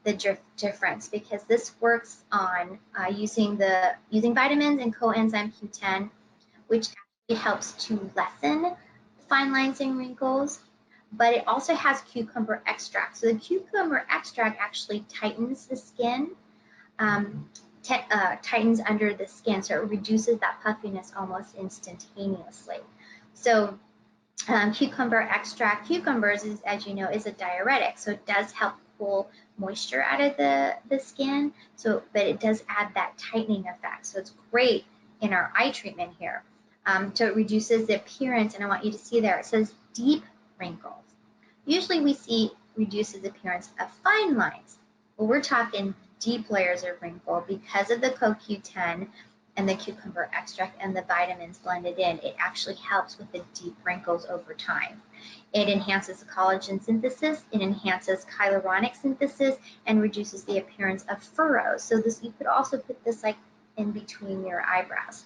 the difference, because this works on using vitamins and coenzyme Q10, which actually helps to lessen fine lines and wrinkles, but it also has cucumber extract. So the cucumber extract actually tightens the skin, tightens under the skin, so it reduces that puffiness almost instantaneously. So cucumber extract, cucumbers, as you know, is a diuretic, so it does help pull moisture out of the skin, but it does add that tightening effect. So it's great in our eye treatment here. So it reduces the appearance, and I want you to see there, it says deep wrinkles. Usually we see reduces appearance of fine lines. Well, we're talking deep layers of wrinkle because of the CoQ10 and the cucumber extract and the vitamins blended in. It actually helps with the deep wrinkles over time. It enhances collagen synthesis, it enhances hyaluronic synthesis, and reduces the appearance of furrows. So this, you could also put this like in between your eyebrows.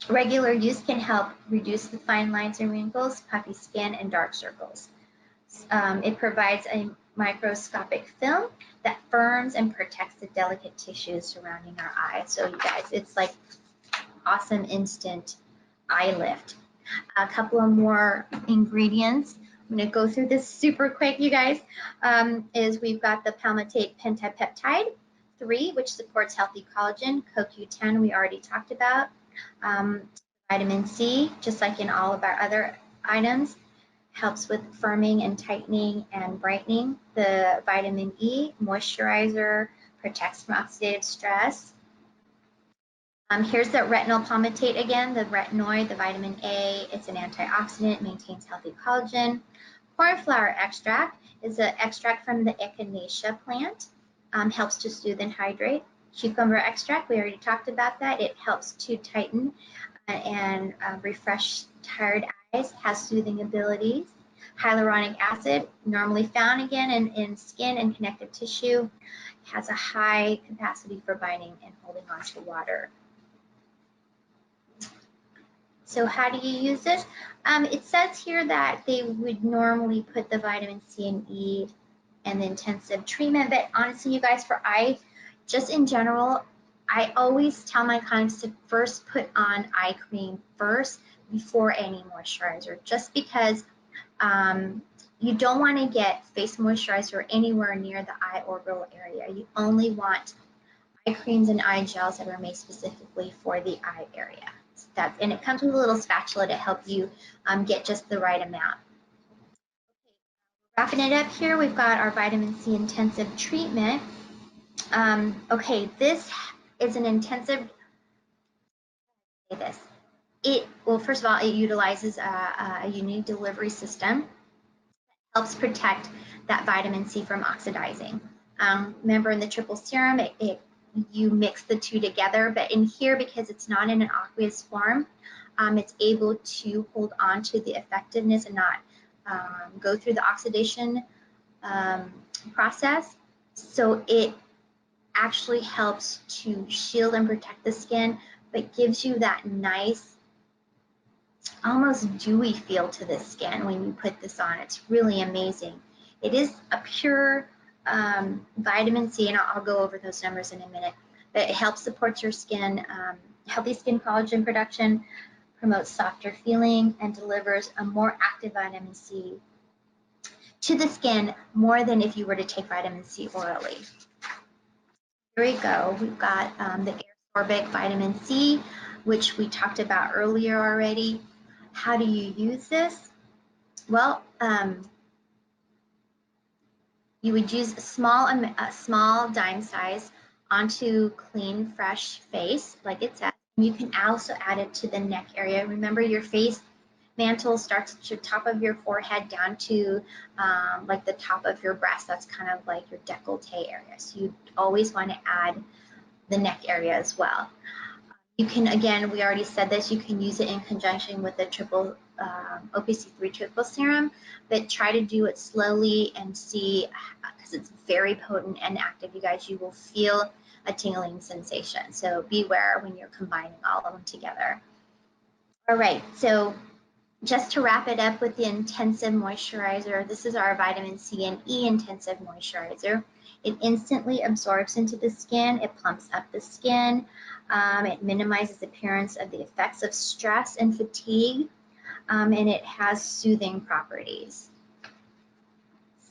Regular use can help reduce the fine lines and wrinkles, puffy skin, and dark circles. It provides a microscopic film that firms and protects the delicate tissues surrounding our eyes. So you guys, it's like awesome instant eye lift. A couple of more ingredients. I'm going to go through this super quick, you guys. Is we've got the palmitate pentapeptide 3, which supports healthy collagen. CoQ10 we already talked about. Vitamin C, just like in all of our other items, helps with firming and tightening and brightening. The vitamin E, moisturizer, protects from oxidative stress. Here's the retinol palmitate again, the retinoid, the vitamin A. It's an antioxidant, maintains healthy collagen. Cornflower extract is an extract from the echinacea plant, helps to soothe and hydrate. Cucumber extract, we already talked about that. It helps to tighten and refresh tired eyes, has soothing abilities. Hyaluronic acid, normally found again in skin and connective tissue, has a high capacity for binding and holding on to water. So how do you use this? It says here that they would normally put the vitamin C and E and the intensive treatment, but honestly, you guys, for eye, just in general, I always tell my clients to first put on eye cream first before any moisturizer, just because you don't want to get face moisturizer anywhere near the eye orbital area. You only want eye creams and eye gels that are made specifically for the eye area. And it comes with a little spatula to help you get just the right amount. Wrapping it up here, we've got our vitamin C intensive treatment. Okay, this is an intensive, Well, first of all, it utilizes a unique delivery system, helps protect that vitamin C from oxidizing. Remember in the triple serum, you mix the two together, but in here, because it's not in an aqueous form, it's able to hold on to the effectiveness and not go through the oxidation process. So it actually helps to shield and protect the skin, but gives you that nice, almost dewy feel to the skin when you put this on. It's really amazing. It is a pure vitamin C, and I'll go over those numbers in a minute, but it helps support your skin, healthy skin collagen production, promotes softer feeling, and delivers a more active vitamin C to the skin, more than if you were to take vitamin C orally. Here we go. We've got the air-sorbic vitamin C, which we talked about earlier already. How do you use this? Well, you would use a small dime size onto clean, fresh face, like it says. You can also add it to the neck area. Remember, your face mantle starts at the top of your forehead down to like the top of your breast. That's kind of like your décolleté area. So you always want to add the neck area as well. You can, again, we already said this, you can use it in conjunction with the triple OPC3 triple serum, but try to do it slowly and see, because it's very potent and active, you guys, you will feel a tingling sensation. So beware when you're combining all of them together. All right, so just to wrap it up with the intensive moisturizer, this is our vitamin C and E intensive moisturizer. It instantly absorbs into the skin, it plumps up the skin, it minimizes appearance of the effects of stress and fatigue, and it has soothing properties.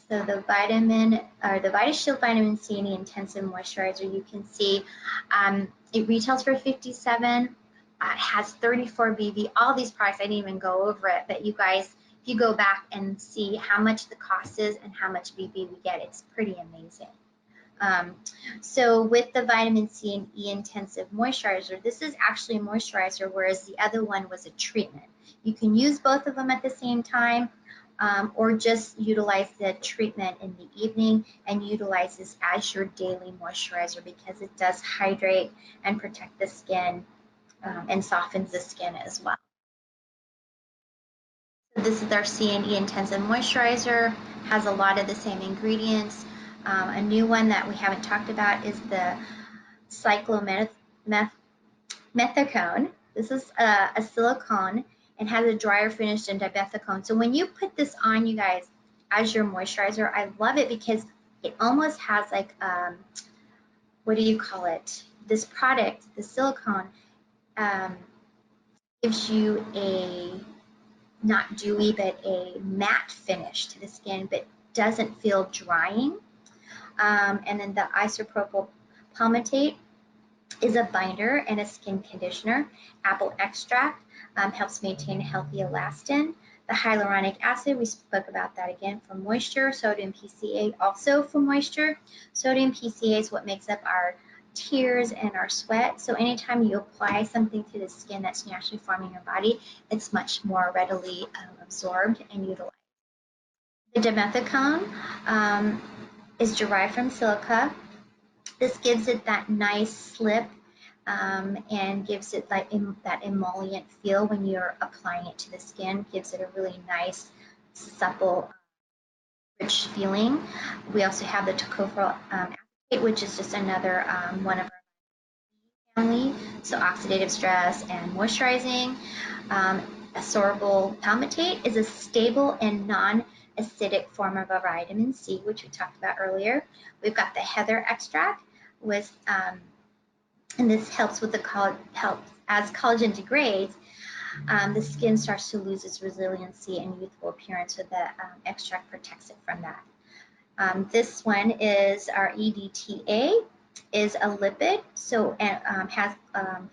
So the VitaShield Vitamin C and E Intensive Moisturizer, you can see it retails for $57. It has 34 BV. All these products, I didn't even go over it, but you guys, if you go back and see how much the cost is and how much BV we get, it's pretty amazing. So with the vitamin C and E intensive moisturizer, this is actually a moisturizer, whereas the other one was a treatment. You can use both of them at the same time, or just utilize the treatment in the evening and utilize this as your daily moisturizer, because it does hydrate and protect the skin and softens the skin as well. So this is our C and E intensive moisturizer, has a lot of the same ingredients. A new one that we haven't talked about is the cyclomethicone. This is a silicone and has a dryer finish than dimethicone. So when you put this on, you guys, as your moisturizer, I love it because it almost has like, what do you call it? This product, the silicone, gives you a, not dewy, but a matte finish to the skin, but doesn't feel drying. And then the isopropyl palmitate is a binder and a skin conditioner. Apple extract helps maintain a healthy elastin. The hyaluronic acid, we spoke about that again for moisture. Sodium PCA also for moisture. Sodium PCA is what makes up our tears and our sweat. So anytime you apply something to the skin that's naturally forming your body, it's much more readily absorbed and utilized. The dimethicone is derived from silica. This gives it that nice slip and gives it like that emollient feel when you're applying it to the skin. Gives it a really nice, supple, rich feeling. We also have the tocopherol acetate, which is just another one of our family. So oxidative stress and moisturizing. Ascorbyl palmitate is a stable and non-acidic form of a vitamin C, which we talked about earlier. We've got the heather extract with, and this helps with the as collagen degrades, the skin starts to lose its resiliency and youthful appearance, so the extract protects it from that. This one is our EDTA, is a lipid, so has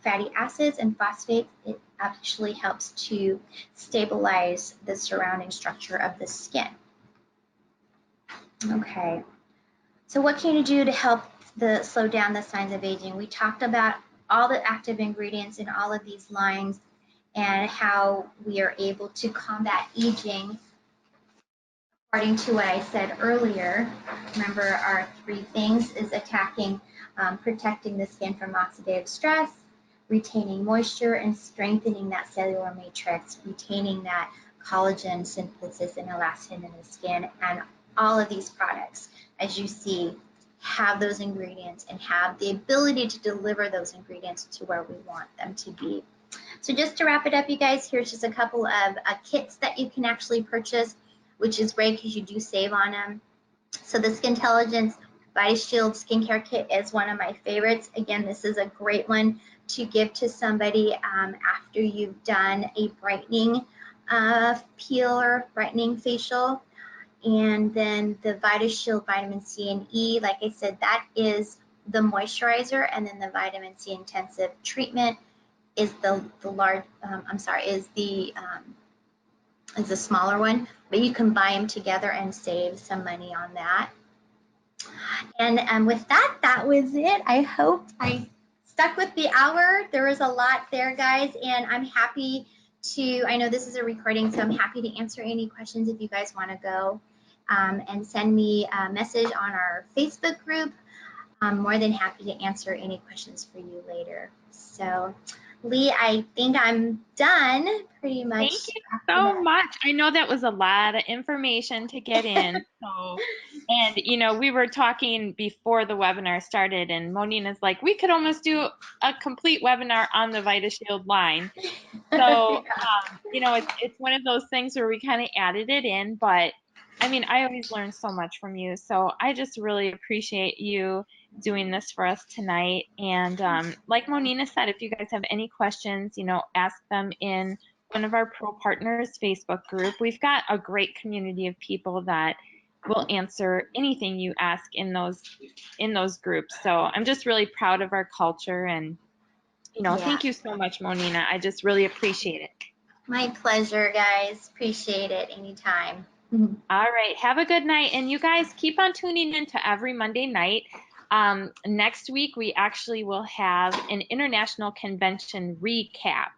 fatty acids and phosphates. It actually helps to stabilize the surrounding structure of the skin. Okay, so what can you do to help slow down the signs of aging? We talked about all the active ingredients in all of these lines, and how we are able to combat aging according to what I said earlier. Remember, our 3 things is attacking, protecting the skin from oxidative stress, retaining moisture, and strengthening that cellular matrix, retaining that collagen synthesis and elastin in the skin. And all of these products, as you see, have those ingredients and have the ability to deliver those ingredients to where we want them to be. So just to wrap it up, you guys, here's just a couple of kits that you can actually purchase, which is great because you do save on them. So the Skintelligence VitaShield skincare kit is one of my favorites. Again, this is a great one to give to somebody after you've done a brightening peel or brightening facial. And then the VitaShield vitamin C and E, like I said, that is the moisturizer, and then the vitamin C intensive treatment is the smaller one, but you can buy them together and save some money on that. And with that, that was it. I hope I stuck with the hour. There was a lot there, guys, and I'm happy to, I know this is a recording, so I'm happy to answer any questions if you guys want to go and send me a message on our Facebook group. I'm more than happy to answer any questions for you later. So Lee, I think I'm done pretty much. Thank you so much. I know that was a lot of information to get in. So, and you know, we were talking before the webinar started, and Monina's like, we could almost do a complete webinar on the VitaShield line. So, you know, it's one of those things where we kind of added it in, but I mean, I always learn so much from you. So I just really appreciate you doing this for us tonight. And like Monina said, if you guys have any questions, you know, ask them in one of our Pro Partners Facebook group. We've got a great community of people that will answer anything you ask in those groups. So I'm just really proud of our culture, and you know, Yeah. thank you so much, Monina. I just really appreciate it. My pleasure, guys. Appreciate it anytime. All right. Have a good night. And you guys keep on tuning in to every Monday night. Next week, we actually will have an international convention recap.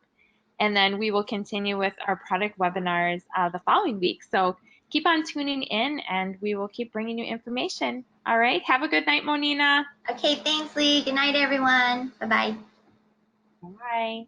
And then we will continue with our product webinars the following week. So keep on tuning in, and we will keep bringing you information. All right. Have a good night, Monina. Okay, thanks, Lee. Good night, everyone. Bye-bye. Bye.